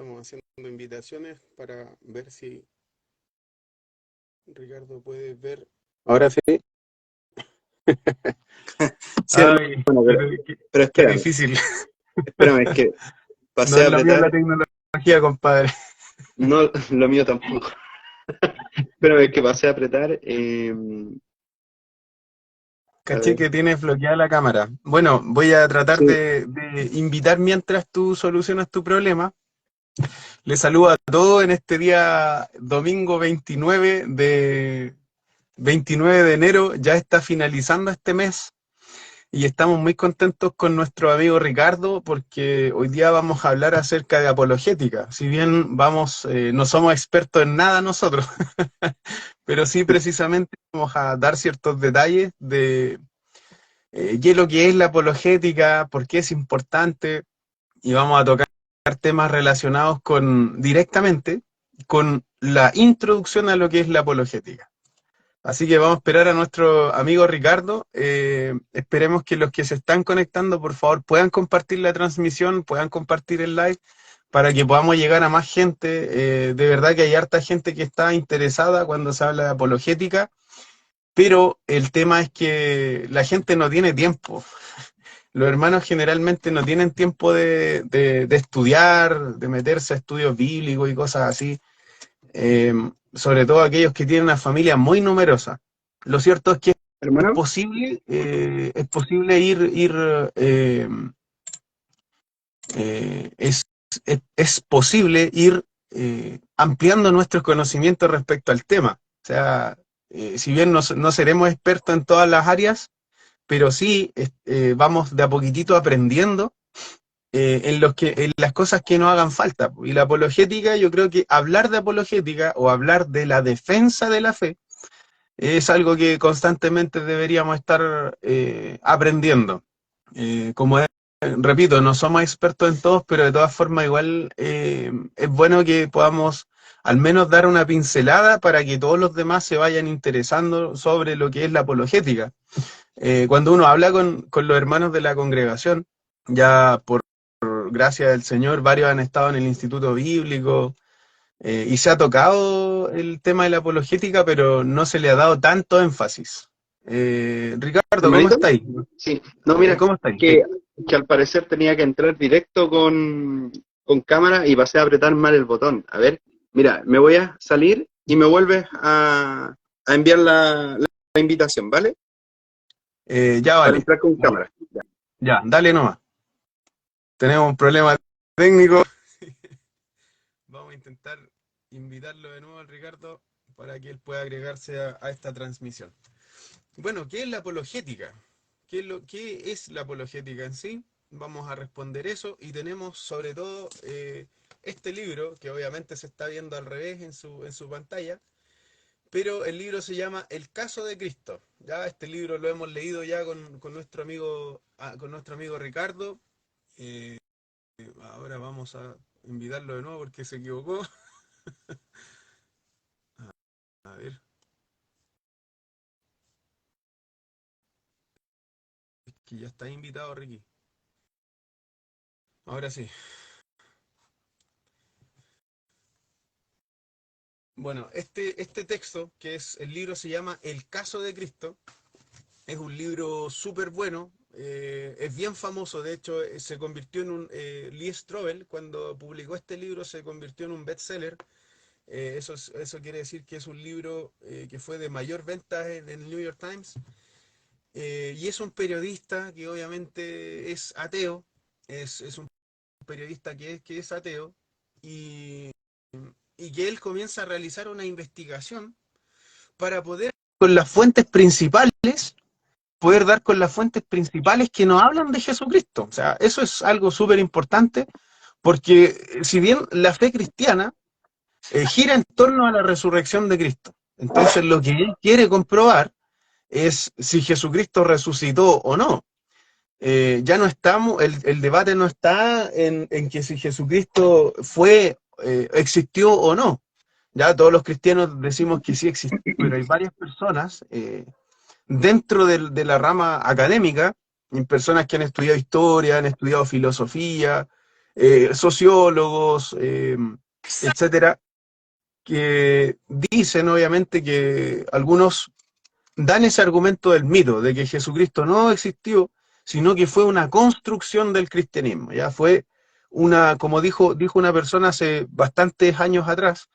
estamos haciendo invitaciones para ver si Ricardo puede ver. Ahora sí. Sí, hermano, Ay, pero, pero pero qué espérame, difícil. espérame, es que No pasé es a lo mío la apretar, tecnología, compadre. no lo mío tampoco. Espérame, es que pasé a apretar. A Caché ver, que tienes bloqueada la cámara. Bueno, voy a tratar sí, de invitar mientras tú solucionas tu problema. Les saludo a todos en este día domingo 29 de enero. Ya está finalizando este mes. Y estamos muy contentos con nuestro amigo Ricardo porque hoy día vamos a hablar acerca de apologética. Si bien no somos expertos en nada nosotros, pero sí precisamente vamos a dar ciertos detalles de qué es lo que es la apologética, por qué es importante y vamos a tocar temas relacionados directamente con la introducción a lo que es la apologética. Así que vamos a esperar a nuestro amigo Ricardo. Esperemos que los que se están conectando, por favor, puedan compartir la transmisión, puedan compartir el live para que podamos llegar a más gente. De verdad que hay harta gente que está interesada cuando se habla de apologética, pero el tema es que la gente no tiene tiempo. Los hermanos generalmente no tienen tiempo de estudiar, de meterse a estudios bíblicos y cosas así, eh, sobre todo aquellos que tienen una familia muy numerosa. Lo cierto es que hermano. es posible ir es, es posible ir ampliando nuestros conocimientos respecto al tema. O sea, si bien no seremos expertos en todas las áreas, pero sí vamos de a poquitito aprendiendo en las cosas que nos hagan falta. Y la apologética, yo creo que hablar de apologética o hablar de la defensa de la fe es algo que constantemente deberíamos estar aprendiendo. Como repito, no somos expertos en todos, pero de todas formas igual es bueno que podamos al menos dar una pincelada para que todos los demás se vayan interesando sobre lo que es la apologética. Cuando uno habla con los hermanos de la congregación, ya por gracia del Señor, varios han estado en el Instituto Bíblico, y se ha tocado el tema de la apologética, pero no se le ha dado tanto énfasis. Ricardo, ¿cómo Hermanito, estáis? sí, no, mira, ¿Cómo estáis? que al parecer tenía que entrar directo con cámara y pasé a apretar mal el botón. A ver, mira, me voy a salir y me vuelves a enviar la invitación, ¿vale? Ya Para vale, entrar con vale. cámara. Ya. Ya, dale nomás. Tenemos un problema técnico. Vamos a intentar invitarlo de nuevo al Ricardo para que él pueda agregarse a esta transmisión. Bueno, ¿qué es la apologética? ¿Qué es la apologética en sí? Vamos a responder eso y tenemos sobre todo este libro, que obviamente se está viendo al revés en su pantalla, pero el libro se llama El caso de Cristo. Ya este libro lo hemos leído ya con nuestro amigo Ricardo. Eh, Ahora vamos a invitarlo de nuevo porque se equivocó. A ver, que ya está invitado Ricky. Ahora sí. Bueno, este texto, que es el libro, se llama El caso de Cristo. Es un libro súper bueno, es bien famoso, de hecho se convirtió en Lee Strobel, cuando publicó este libro, se convirtió en un bestseller. Eso quiere decir que es un libro que fue de mayor venta en el New York Times. Y es un periodista que obviamente es ateo, es un periodista que es ateo, y, y que él comienza a realizar una investigación para poder, con las fuentes principales, poder dar con las fuentes principales que nos hablan de Jesucristo. O sea, eso es algo súper importante, porque si bien la fe cristiana gira en torno a la resurrección de Cristo, entonces lo que él quiere comprobar es si Jesucristo resucitó o no. Ya no estamos, el debate no está en que si Jesucristo existió o no. Ya todos los cristianos decimos que sí existió, pero hay varias personas dentro de la rama académica, personas que han estudiado historia, han estudiado filosofía, sociólogos, etcétera, que dicen obviamente que algunos dan ese argumento del mito, de que Jesucristo no existió, sino que fue una construcción del cristianismo, ya fue una, como dijo una persona hace bastantes años atrás,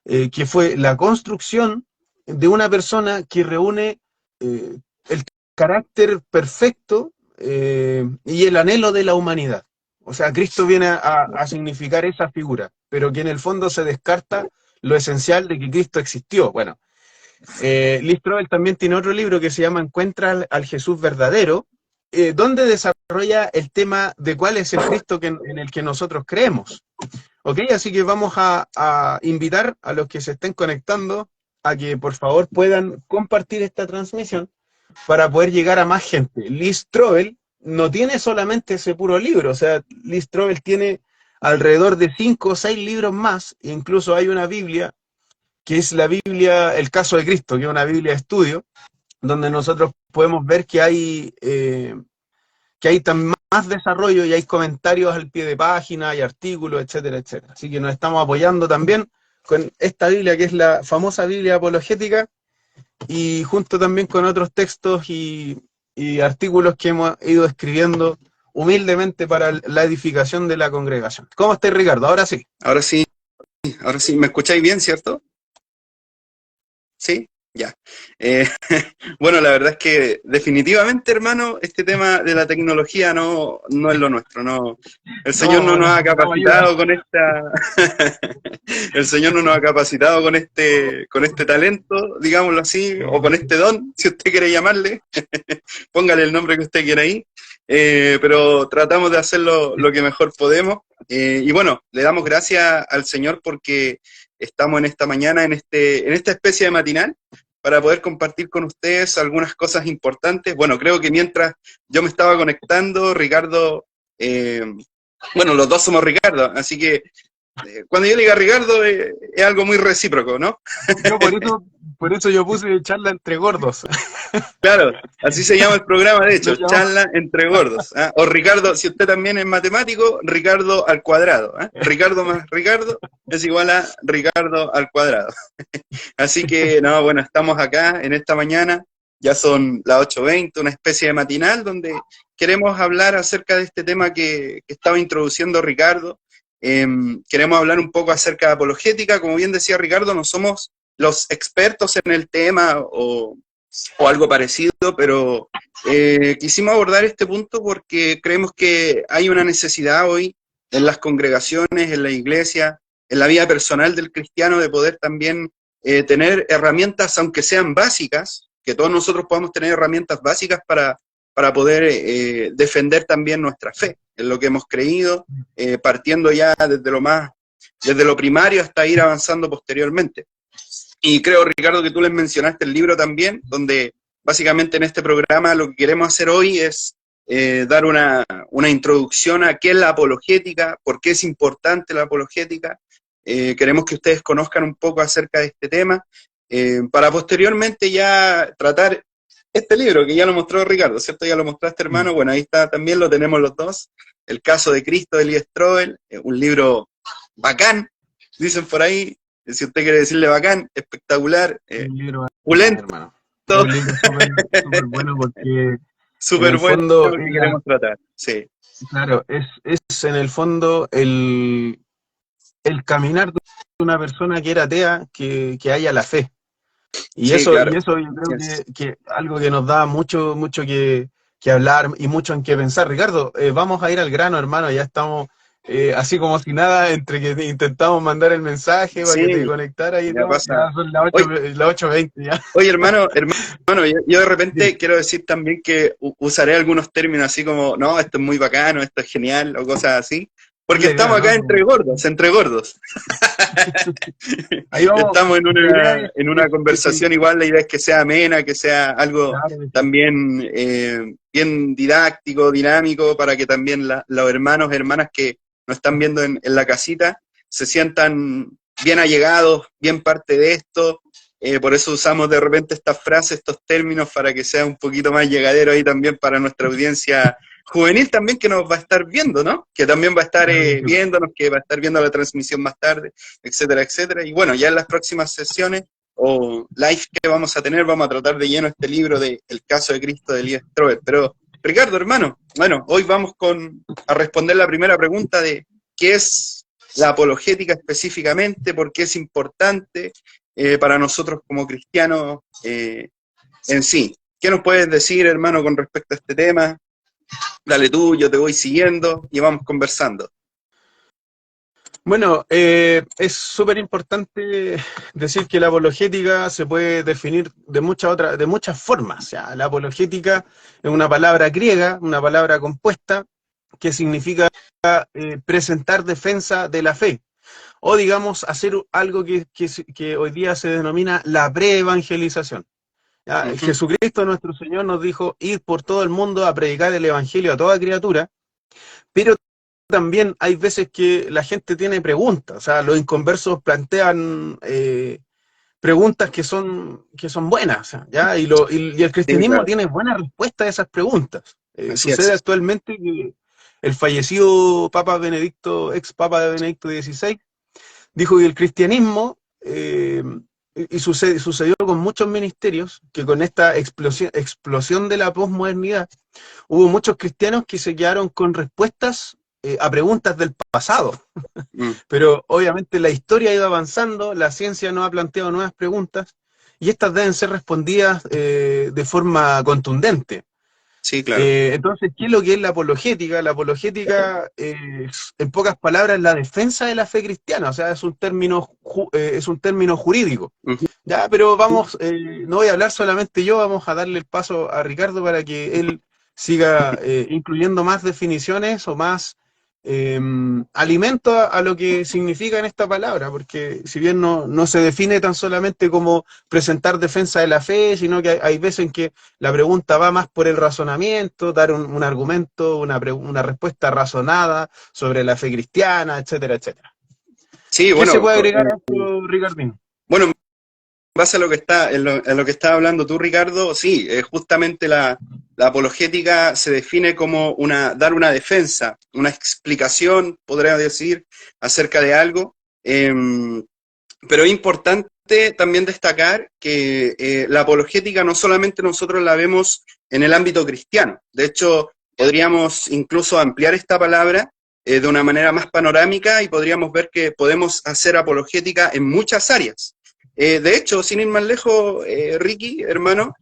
que fue la construcción de una persona que reúne el carácter perfecto y el anhelo de la humanidad. O sea, Cristo viene a significar esa figura, pero que en el fondo se descarta lo esencial de que Cristo existió. Bueno, Lee Strobel también tiene otro libro que se llama Encuentra al Jesús verdadero, donde desarrolla el tema de cuál es el Cristo en el que nosotros creemos. Ok, así que vamos a invitar a los que se estén conectando a que por favor puedan compartir esta transmisión para poder llegar a más gente. Lee Strobel no tiene solamente ese puro libro, o sea, Lee Strobel tiene alrededor de 5 o 6 libros más, e incluso hay una Biblia, que es la Biblia, el caso de Cristo, que es una Biblia de estudio, donde nosotros podemos ver que hay más desarrollo y hay comentarios al pie de página, hay artículos, etcétera, etcétera. Así que nos estamos apoyando también con esta Biblia, que es la famosa Biblia apologética, y junto también con otros textos y artículos que hemos ido escribiendo humildemente para la edificación de la congregación. ¿Cómo estás, Ricardo? Ahora sí. Ahora sí, ¿me escucháis bien, cierto? ¿Sí? Ya. Bueno, la verdad es que definitivamente, hermano, este tema de la tecnología no es lo nuestro. No, el Señor no nos ha capacitado con el Señor no nos ha capacitado con este talento, digámoslo así, o con este don, si usted quiere llamarle. Póngale el nombre que usted quiera ahí. Pero tratamos de hacerlo lo que mejor podemos. Y bueno, le damos gracias al Señor porque estamos en esta mañana, en esta especie de matinal, para poder compartir con ustedes algunas cosas importantes. Bueno, creo que mientras yo me estaba conectando, Ricardo, bueno, los dos somos Ricardo, así que cuando yo le diga Ricardo es algo muy recíproco, ¿no? Yo por eso yo puse charla entre gordos. Claro, así se llama el programa, de hecho, charla entre gordos. ¿Eh? O Ricardo, si usted también es matemático, Ricardo al cuadrado. ¿Eh? Ricardo más Ricardo es igual a Ricardo al cuadrado. Así que, no, bueno, estamos acá en esta mañana, ya son las 8:20, una especie de matinal donde queremos hablar acerca de este tema que estaba introduciendo Ricardo. Queremos hablar un poco acerca de apologética. Como bien decía Ricardo, no somos los expertos en el tema o algo parecido, pero quisimos abordar este punto porque creemos que hay una necesidad hoy en las congregaciones, en la iglesia, en la vida personal del cristiano, de poder también tener herramientas, aunque sean básicas, que todos nosotros podamos tener herramientas básicas para poder defender también nuestra fe, en lo que hemos creído, partiendo ya desde lo primario hasta ir avanzando posteriormente. Y creo, Ricardo, que tú les mencionaste el libro también, donde básicamente en este programa lo que queremos hacer hoy es dar una introducción a qué es la apologética, por qué es importante la apologética. Queremos que ustedes conozcan un poco acerca de este tema, para posteriormente ya tratar este libro, que ya lo mostró Ricardo, ¿cierto? Ya lo mostraste, hermano. Bueno, ahí está, también lo tenemos los dos. El caso de Cristo, de Lee Strobel, un libro bacán, dicen por ahí. Si usted quiere decirle bacán, espectacular, opulento. Hermano. Un libro súper bueno porque súper bueno lo que queremos tratar. Sí. Claro, es en el fondo el caminar de una persona que era atea que haya la fe. Y, sí, eso, claro. Y eso yo creo que algo que nos da mucho que hablar y mucho en qué pensar. Ricardo, vamos a ir al grano, hermano, ya estamos... así como si nada, entre que intentamos mandar el mensaje para que te conectara y todo, ya son las 8:20 ya. Oye, hermano, yo de repente sí, quiero decir también que usaré algunos términos así como, no, esto es muy bacano, esto es genial, o cosas así, porque sí, estamos acá entre gordos. Ahí vamos. Estamos en una conversación igual, la idea es que sea amena, que sea algo también bien didáctico, dinámico, para que también los hermanos, hermanas que nos están viendo en la casita, se sientan bien allegados, bien parte de esto. Por eso usamos de repente estas frases, estos términos, para que sea un poquito más llegadero ahí también para nuestra audiencia juvenil también que nos va a estar viendo, ¿no? Que también va a estar viéndonos, que va a estar viendo la transmisión más tarde, etcétera, etcétera. Y bueno, ya en las próximas sesiones o live que vamos a tener, vamos a tratar de lleno este libro de El caso de Cristo de Elías Strober. Pero, Ricardo, hermano, bueno, hoy vamos a responder la primera pregunta de qué es la apologética específicamente, por qué es importante para nosotros como cristianos en sí. ¿Qué nos puedes decir, hermano, con respecto a este tema? Dale tú, yo te voy siguiendo y vamos conversando. Bueno, es súper importante decir que la apologética se puede definir de muchas formas. O sea, la apologética es una palabra griega, una palabra compuesta, que significa presentar defensa de la fe. O digamos, hacer algo que hoy día se denomina la preevangelización. Jesucristo nuestro Señor nos dijo ir por todo el mundo a predicar el evangelio a toda criatura, pero también hay veces que la gente tiene preguntas, o sea, los inconversos plantean preguntas que son buenas, ¿ya? Y el cristianismo tiene buena respuesta a esas preguntas. Sucede actualmente que el fallecido Papa Benedicto, ex Papa de Benedicto XVI, dijo que el cristianismo, y sucedió con muchos ministerios, que con esta explosión de la posmodernidad, hubo muchos cristianos que se quedaron con respuestas a preguntas del pasado. Pero obviamente la historia ha ido avanzando, la ciencia nos ha planteado nuevas preguntas, y estas deben ser respondidas de forma contundente. Sí, claro. Entonces, ¿qué es lo que es la apologética? La apologética es, en pocas palabras, la defensa de la fe cristiana, o sea, es un término jurídico. Ya, pero vamos, no voy a hablar solamente yo, vamos a darle el paso a Ricardo para que él siga incluyendo más definiciones o más alimento a lo que significa en esta palabra, porque si bien no se define tan solamente como presentar defensa de la fe, sino que hay veces en que la pregunta va más por el razonamiento, dar un argumento, una respuesta razonada sobre la fe cristiana, etcétera, etcétera. Sí, ¿Qué se puede agregar a esto, Ricardín? Bueno, en base a lo que está hablando tú, Ricardo, sí, justamente la apologética se define como dar una defensa, una explicación, podría decir, acerca de algo, pero es importante también destacar que la apologética no solamente nosotros la vemos en el ámbito cristiano, de hecho, podríamos incluso ampliar esta palabra de una manera más panorámica y podríamos ver que podemos hacer apologética en muchas áreas. De hecho, sin ir más lejos, Ricky, hermano,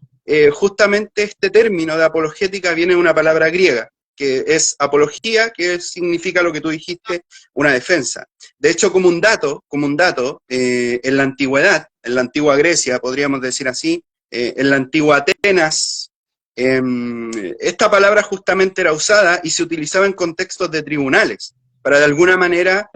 justamente este término de apologética viene de una palabra griega, que es apología, que significa lo que tú dijiste, una defensa. De hecho, como un dato, en la antigüedad, en la antigua Grecia, podríamos decir así, en la antigua Atenas, esta palabra justamente era usada y se utilizaba en contextos de tribunales, para de alguna manera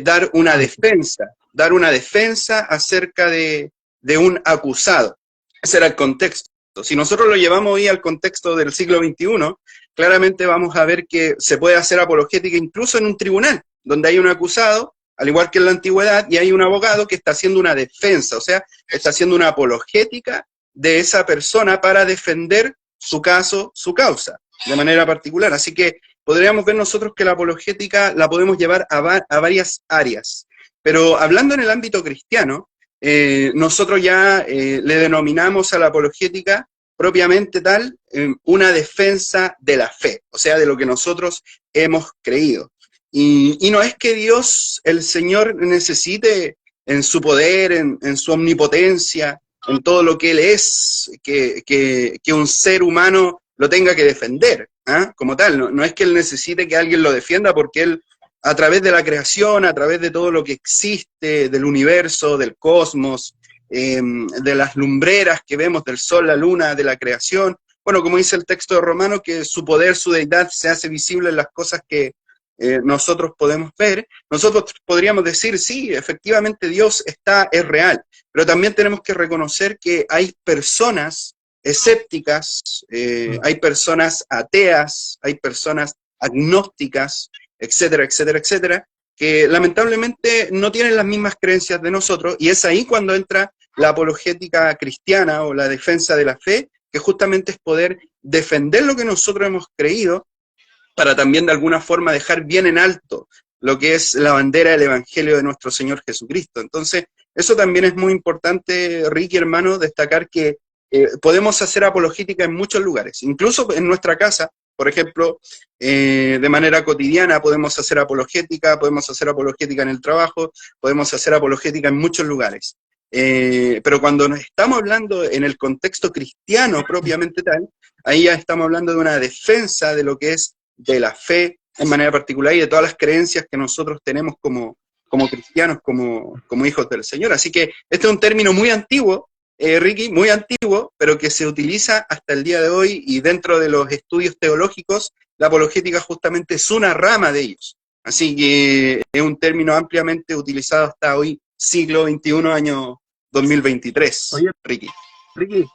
dar una defensa acerca de un acusado. Ese era el contexto. Si nosotros lo llevamos hoy al contexto del siglo XXI, claramente vamos a ver que se puede hacer apologética incluso en un tribunal, donde hay un acusado, al igual que en la antigüedad, y hay un abogado que está haciendo una defensa, o sea, está haciendo una apologética de esa persona para defender su caso, su causa, de manera particular. Así que podríamos ver nosotros que la apologética la podemos llevar a varias áreas. Pero hablando en el ámbito cristiano, nosotros ya le denominamos a la apologética propiamente tal una defensa de la fe, o sea, de lo que nosotros hemos creído. Y no es que Dios, el Señor, necesite en su poder, en su omnipotencia, en todo lo que Él es, que un ser humano lo tenga que defender, como tal. No es que Él necesite que alguien lo defienda, porque Él, a través de la creación, a través de todo lo que existe, del universo, del cosmos, de las lumbreras que vemos, del sol, la luna, de la creación, bueno, como dice el texto de Romanos, que su poder, su deidad se hace visible en las cosas que nosotros podemos ver. Nosotros podríamos decir, sí, efectivamente Dios es real, pero también tenemos que reconocer que hay personas escépticas, hay personas ateas, hay personas agnósticas, etcétera, etcétera, etcétera, que lamentablemente no tienen las mismas creencias de nosotros, y es ahí cuando entra la apologética cristiana o la defensa de la fe, que justamente es poder defender lo que nosotros hemos creído para también de alguna forma dejar bien en alto lo que es la bandera del Evangelio de nuestro Señor Jesucristo. Entonces, eso también es muy importante, Ricky, hermano, destacar que podemos hacer apologética en muchos lugares, incluso en nuestra casa, por ejemplo, de manera cotidiana podemos hacer apologética en el trabajo, podemos hacer apologética en muchos lugares. Pero cuando nos estamos hablando en el contexto cristiano propiamente tal, ahí ya estamos hablando de una defensa de lo que es de la fe en manera particular y de todas las creencias que nosotros tenemos como cristianos, como hijos del Señor. Así que este es un término muy antiguo, Ricky, muy antiguo, pero que se utiliza hasta el día de hoy y dentro de los estudios teológicos, la apologética justamente es una rama de ellos. Así que es un término ampliamente utilizado hasta hoy, siglo XXI, año 2023, Oye, Ricky. Ricky,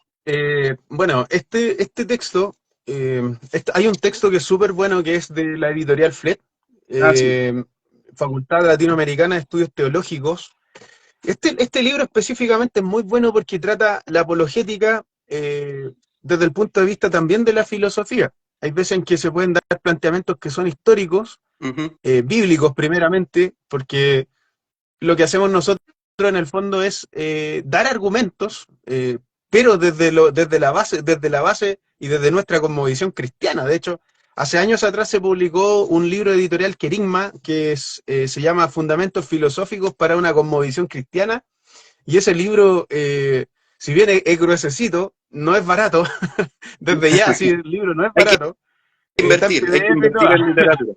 bueno, este texto, hay un texto que es súper bueno que es de la editorial FLET, Sí. Facultad Latinoamericana de Estudios Teológicos. Este libro específicamente es muy bueno porque trata la apologética desde el punto de vista también de la filosofía. Hay veces en que se pueden dar planteamientos que son históricos, bíblicos primeramente, porque lo que hacemos nosotros en el fondo es dar argumentos, pero desde la base y desde nuestra cosmovisión cristiana. De hecho, hace años atrás se publicó un libro editorial Querigma que se llama Fundamentos Filosóficos para una Cosmovisión Cristiana, y ese libro, si bien es gruesecito, no es barato, desde ya, sí, el libro no es Hay que barato, está en invertir, hay que PDF y todo. invertir en literatura.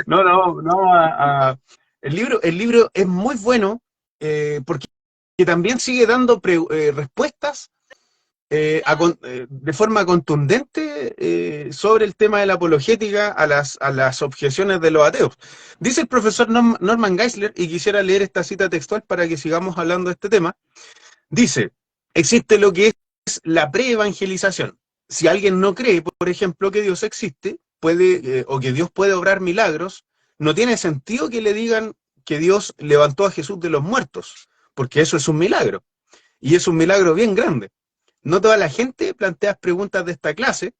No, el libro es muy bueno porque también sigue dando respuestas de forma contundente sobre el tema de la apologética a las objeciones de los ateos. Dice el profesor Norman Geisler, y quisiera leer esta cita textual para que sigamos hablando de este tema. Dice, existe lo que es la preevangelización. Si alguien no cree, por ejemplo, que Dios existe, o que Dios puede obrar milagros, no tiene sentido que le digan que Dios levantó a Jesús de los muertos, porque eso es un milagro, y es un milagro bien grande. No toda la gente plantea preguntas de esta clase,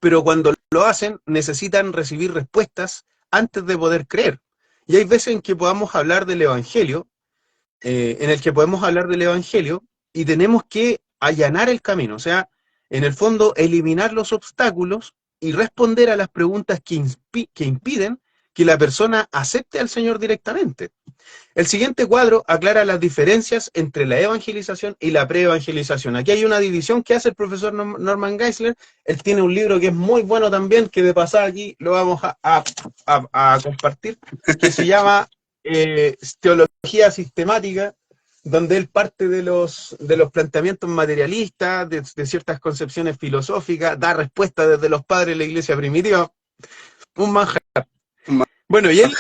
pero cuando lo hacen necesitan recibir respuestas antes de poder creer. Y hay veces en que podamos hablar del Evangelio, y tenemos que allanar el camino, o sea, en el fondo eliminar los obstáculos y responder a las preguntas que impiden que la persona acepte al Señor directamente. El siguiente cuadro aclara las diferencias entre la evangelización y la preevangelización. Aquí hay una división que hace el profesor Norman Geisler. Él tiene un libro que es muy bueno también, que de pasada aquí lo vamos a compartir, que se llama Teología Sistemática, donde él parte de los planteamientos materialistas, de ciertas concepciones filosóficas, da respuesta desde los padres de la iglesia primitiva. Un manjar. Bueno, y él,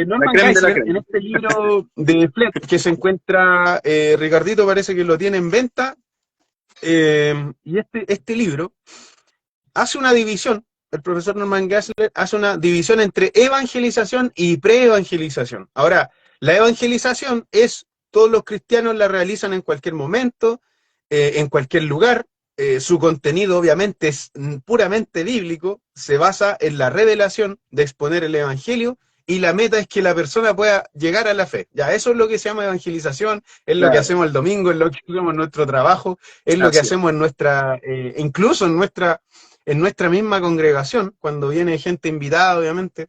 Norman Geisler, en este libro de Flet, que se encuentra, Ricardito parece que lo tiene en venta, y este libro hace una división, el profesor Norman Geisler hace una división entre evangelización y preevangelización. Ahora, la evangelización es, todos los cristianos la realizan en cualquier momento, en cualquier lugar. Su contenido obviamente es puramente bíblico, se basa en la revelación de exponer el evangelio, y la meta es que la persona pueda llegar a la fe. Ya, eso es lo que se llama evangelización, es lo que hacemos el domingo, es lo que hacemos en nuestro trabajo, es lo que hacemos en nuestra, incluso en nuestra misma congregación, cuando viene gente invitada, obviamente,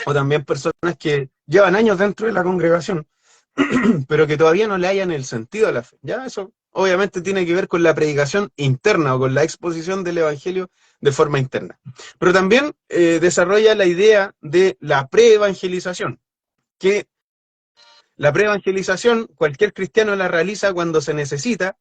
o también personas que llevan años dentro de la congregación, pero que todavía no le hayan el sentido a la fe. Ya, eso obviamente tiene que ver con la predicación interna o con la exposición del evangelio de forma interna. Pero también desarrolla la idea de la preevangelización, que la preevangelización cualquier cristiano la realiza cuando se necesita,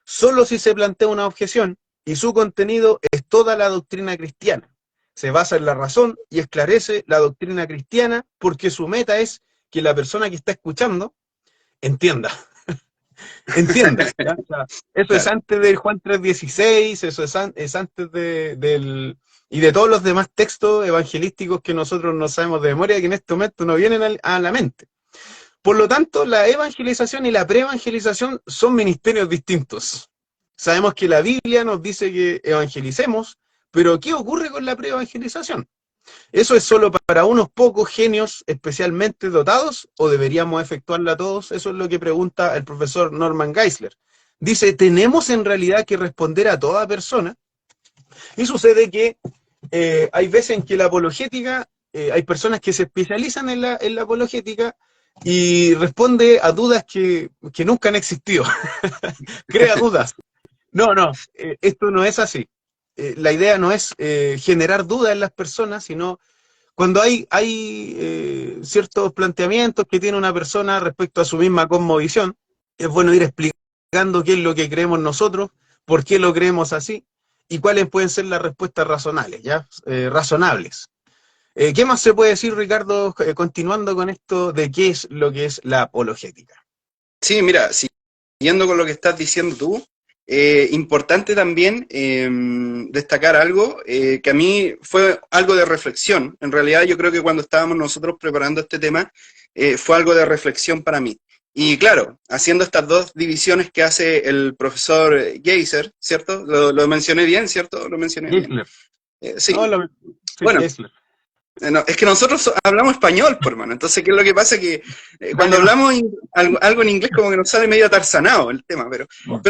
solo si se plantea una objeción, y su contenido es toda la doctrina cristiana. Se basa en la razón y esclarece la doctrina cristiana porque su meta es que la persona que está escuchando entienda. Entienda. ¿Ya? O sea, eso es antes del Juan 3:16, eso es antes y de todos los demás textos evangelísticos que nosotros no sabemos de memoria, que en este momento no vienen a la mente. Por lo tanto, la evangelización y la preevangelización son ministerios distintos. Sabemos que la Biblia nos dice que evangelicemos, pero ¿qué ocurre con la preevangelización? ¿Eso es solo para unos pocos genios especialmente dotados o deberíamos efectuarla todos? Eso es lo que pregunta el profesor Norman Geisler. Dice, ¿tenemos en realidad que responder a toda persona? Y sucede que hay veces en que la apologética, hay personas que se especializan en la apologética y responde a dudas que nunca han existido. Crea dudas. No, no, esto no es así. La idea no es generar dudas en las personas, sino cuando hay ciertos planteamientos que tiene una persona respecto a su misma cosmovisión, es bueno ir explicando qué es lo que creemos nosotros, por qué lo creemos así, y cuáles pueden ser las respuestas razonables, ¿ya? Razonables. ¿Qué más se puede decir, Ricardo, continuando con esto de qué es lo que es la apologética? Sí, mira, siguiendo con lo que estás diciendo tú, importante también destacar algo que a mí fue algo de reflexión. En realidad yo creo que cuando estábamos nosotros preparando este tema, fue algo de reflexión para mí. Y claro, haciendo estas dos divisiones que hace el profesor Geiser, ¿cierto? Lo mencioné bien, ¿cierto? Lo mencioné bien. Gessler. Sí. No, sí, Bueno, Gessler. no, es que nosotros hablamos español, por hermano. Entonces, ¿qué es lo que pasa? Que cuando Dale, hablamos algo en inglés, como que nos sale medio atarzanado el tema, pero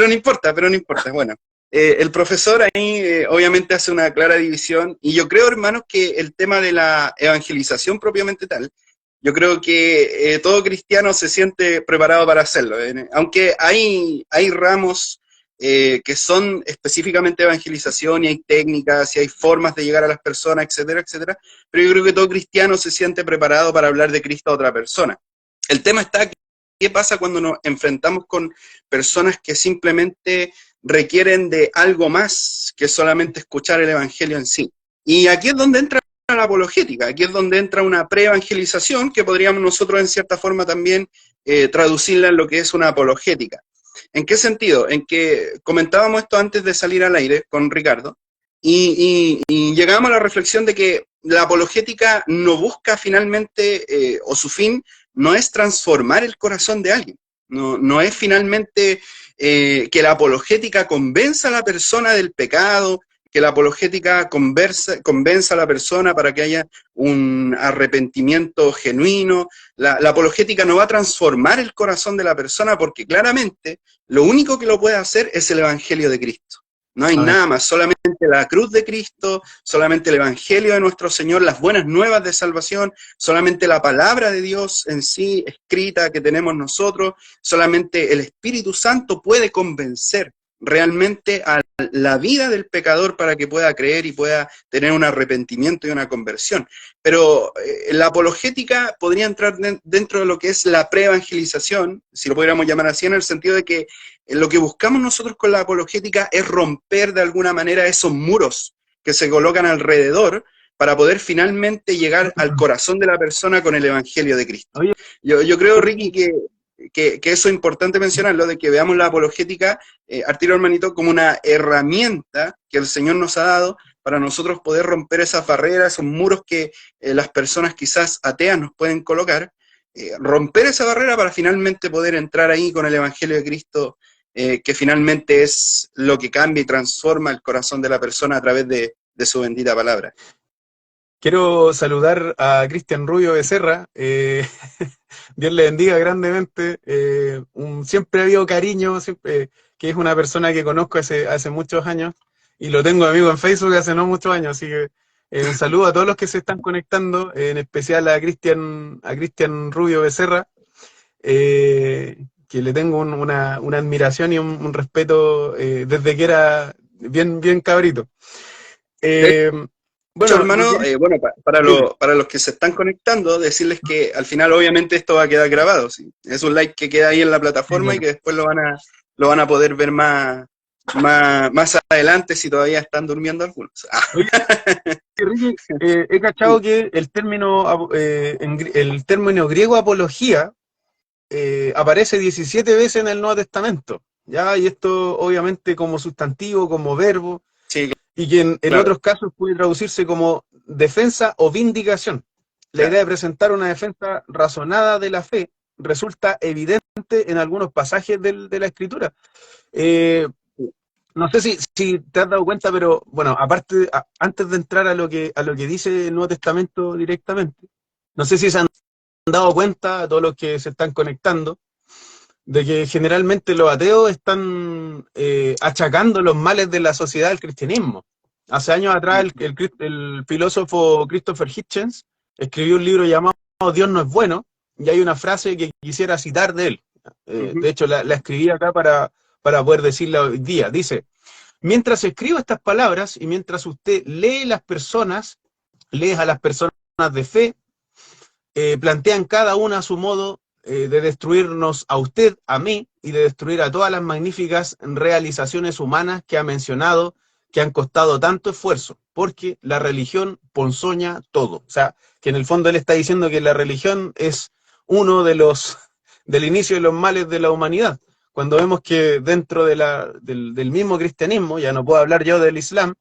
no importa, pero no importa. Bueno, el profesor ahí obviamente hace una clara división, y yo creo, hermanos, que el tema de la evangelización propiamente tal, yo creo que todo cristiano se siente preparado para hacerlo. Aunque hay ramos que son específicamente evangelización, y hay técnicas, y hay formas de llegar a las personas, etcétera, etcétera, pero yo creo que todo cristiano se siente preparado para hablar de Cristo a otra persona. El tema está, ¿qué pasa cuando nos enfrentamos con personas que simplemente requieren de algo más que solamente escuchar el Evangelio en sí? Y aquí es donde entra la apologética, aquí es donde entra una pre-evangelización que podríamos nosotros en cierta forma también traducirla en lo que es una apologética. ¿En qué sentido? En que comentábamos esto antes de salir al aire con Ricardo, y llegamos a la reflexión de que la apologética no busca finalmente, o su fin no es transformar el corazón de alguien, no es finalmente que la apologética convenza a la persona del pecado, que la apologética convenza a la persona para que haya un arrepentimiento genuino. La apologética no va a transformar el corazón de la persona, porque claramente lo único que lo puede hacer es el Evangelio de Cristo. No hay Amén. nada más, solamente la cruz de Cristo, solamente el Evangelio de nuestro Señor, las buenas nuevas de salvación, solamente la palabra de Dios en sí, escrita, que tenemos nosotros, solamente el Espíritu Santo puede convencer realmente a la vida del pecador para que pueda creer y pueda tener un arrepentimiento y una conversión. Pero la apologética podría entrar dentro de lo que es la pre-evangelización, si lo pudiéramos llamar así, en el sentido de que lo que buscamos nosotros con la apologética es romper de alguna manera esos muros que se colocan alrededor para poder finalmente llegar al corazón de la persona con el Evangelio de Cristo. Oye, Yo creo, Ricky, que eso es importante mencionarlo, de que veamos la apologética, Arturo hermanito, como una herramienta que el Señor nos ha dado para nosotros poder romper esas barreras, esos muros que las personas quizás ateas nos pueden colocar, romper esa barrera para finalmente poder entrar ahí con el Evangelio de Cristo, que finalmente es lo que cambia y transforma el corazón de la persona a través de su bendita palabra. quiero saludar a Cristian Rubio Becerra. Dios le bendiga grandemente. Siempre ha habido cariño, siempre, que es una persona que conozco hace muchos años y lo tengo amigo en Facebook hace no muchos años. Así que un saludo a todos los que se están conectando, en especial a Cristian Rubio Becerra, que le tengo una admiración y un respeto desde que era bien cabrito. Eh, Mucho, bueno, hermano, bueno, dime. para los que se están conectando, decirles que al final obviamente esto va a quedar grabado, ¿sí? Es un like que queda ahí en la Sí, plataforma y claro. que después lo van a poder ver más adelante si todavía están durmiendo algunos. Oye, Ricky, he cachado que el término griego apología aparece 17 veces en el Nuevo Testamento, ¿ya? Y esto obviamente como sustantivo, como verbo, Sí, y que en claro, otros casos puede traducirse como defensa o vindicación. La claro. idea de presentar una defensa razonada de la fe resulta evidente en algunos pasajes de la Escritura. Eh, no sé si te has dado cuenta, pero bueno, aparte, antes de entrar a lo que dice el Nuevo Testamento directamente, no sé si se han dado cuenta, todos los que se están conectando, de que generalmente los ateos están achacando los males de la sociedad al cristianismo. Hace años atrás el filósofo Christopher Hitchens escribió un libro llamado Dios no es bueno, y hay una frase que quisiera citar de él. De hecho, la escribí acá para poder decirla hoy día. Dice: mientras escribo estas palabras y mientras usted lee a las personas de fe, plantean cada una a su modo de destruirnos a usted, a mí, y de destruir a todas las magníficas realizaciones humanas que ha mencionado, que han costado tanto esfuerzo, porque la religión ponzoña todo. O sea, que en el fondo él está diciendo que la religión es uno del inicio de los males de la humanidad. Cuando vemos que dentro del mismo cristianismo, ya no puedo hablar yo del Islam,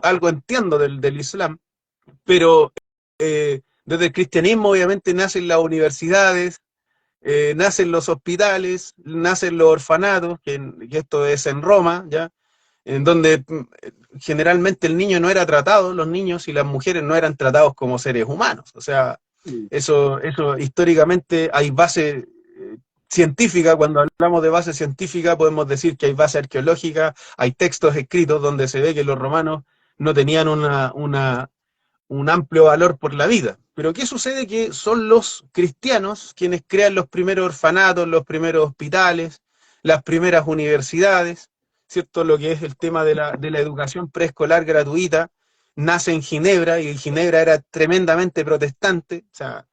algo entiendo del Islam, pero desde el cristianismo obviamente nacen las universidades, nacen los hospitales, nacen los orfanatos, que esto es en Roma, ¿ya? En donde generalmente el niño no era tratado, los niños y las mujeres no eran tratados como seres humanos. O sea, eso históricamente hay base científica. Cuando hablamos de base científica podemos decir que hay base arqueológica, hay textos escritos donde se ve que los romanos no tenían un amplio valor por la vida. Pero ¿qué sucede? Que son los cristianos quienes crean los primeros orfanatos, los primeros hospitales, las primeras universidades, ¿cierto? Lo que es el tema de la educación preescolar gratuita, nace en Ginebra, y Ginebra era tremendamente protestante. O sea,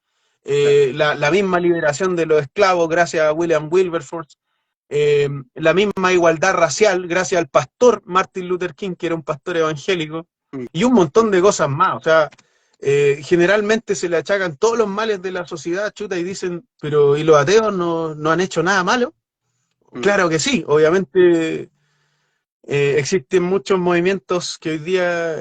la misma liberación de los esclavos gracias a William Wilberforce, la misma igualdad racial gracias al pastor Martin Luther King, que era un pastor evangélico, y un montón de cosas más. O sea, generalmente se le achacan todos los males de la sociedad, chuta, y dicen, pero ¿y los ateos no han hecho nada malo? Claro que sí, obviamente existen muchos movimientos que hoy día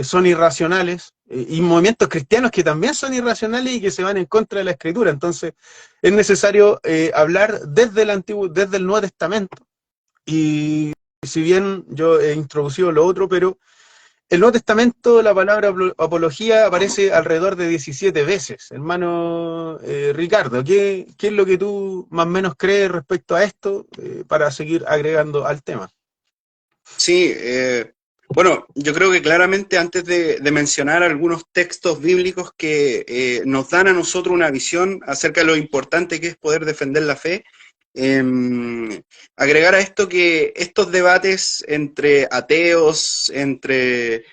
son irracionales, y movimientos cristianos que también son irracionales y que se van en contra de la Escritura. Entonces es necesario hablar desde el Nuevo Testamento. Y si bien yo he introducido lo otro, pero el Nuevo Testamento, la palabra apología aparece alrededor de 17 veces. Hermano Ricardo, ¿qué es lo que tú más o menos crees respecto a esto, para seguir agregando al tema? Sí, bueno, yo creo que claramente antes de mencionar algunos textos bíblicos que nos dan a nosotros una visión acerca de lo importante que es poder defender la fe, agregar a esto que estos debates entre ateos, entre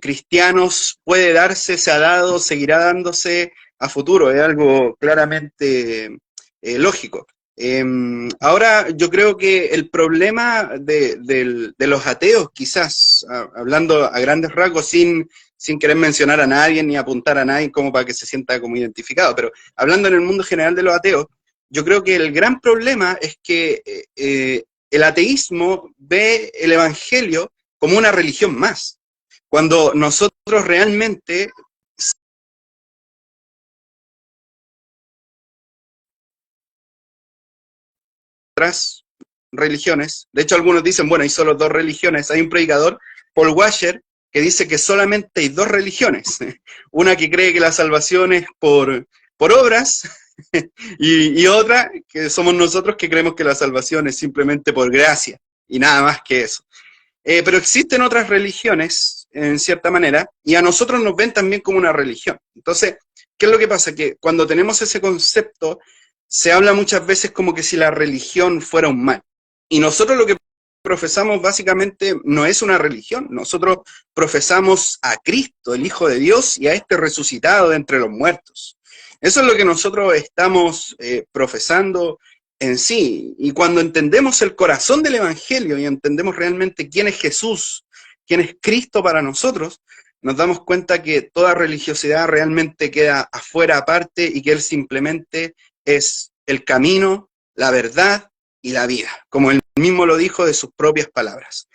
cristianos, puede darse, se ha dado, seguirá dándose a futuro, es algo claramente lógico. Ahora, yo creo que el problema de los ateos, quizás, hablando a grandes rasgos, sin querer mencionar a nadie ni apuntar a nadie como para que se sienta como identificado, pero hablando en el mundo general de los ateos, yo creo que el gran problema es que el ateísmo ve el evangelio como una religión más, cuando nosotros realmente otras religiones. De hecho, algunos dicen, bueno, hay solo dos religiones. Hay un predicador, Paul Washer, que dice que solamente hay dos religiones. Una que cree que la salvación es por obras y otra que somos nosotros, que creemos que la salvación es simplemente por gracia y nada más que eso. Pero existen otras religiones, en cierta manera, y a nosotros nos ven también como una religión. Entonces, ¿qué es lo que pasa? Que cuando tenemos ese concepto, se habla muchas veces como que si la religión fuera un mal. Y nosotros lo que profesamos básicamente no es una religión. Nosotros profesamos a Cristo, el Hijo de Dios, y a este resucitado de entre los muertos. Eso es lo que nosotros estamos profesando en sí. Y cuando entendemos el corazón del Evangelio y entendemos realmente quién es Jesús, quién es Cristo para nosotros, nos damos cuenta que toda religiosidad realmente queda afuera, aparte, y que Él simplemente es el camino, la verdad y la vida, como Él mismo lo dijo de sus propias palabras.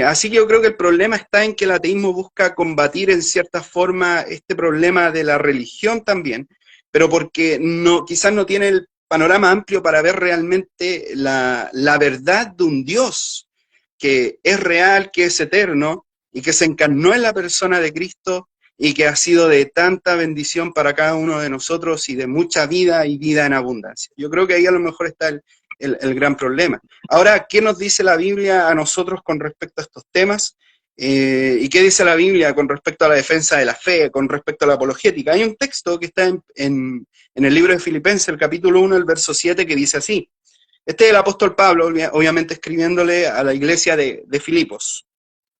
Así que yo creo que el problema está en que el ateísmo busca combatir en cierta forma este problema de la religión también, pero porque quizás no tiene panorama amplio para ver realmente la verdad de un Dios que es real, que es eterno, y que se encarnó en la persona de Cristo, y que ha sido de tanta bendición para cada uno de nosotros, y de mucha vida y vida en abundancia. Yo creo que ahí a lo mejor está el gran problema. Ahora, ¿qué nos dice la Biblia a nosotros con respecto a estos temas? ¿Y qué dice la Biblia con respecto a la defensa de la fe, con respecto a la apologética? Hay un texto que está en el libro de Filipenses, el capítulo 1, el verso 7, que dice así. Este es el apóstol Pablo, obviamente escribiéndole a la iglesia de Filipos.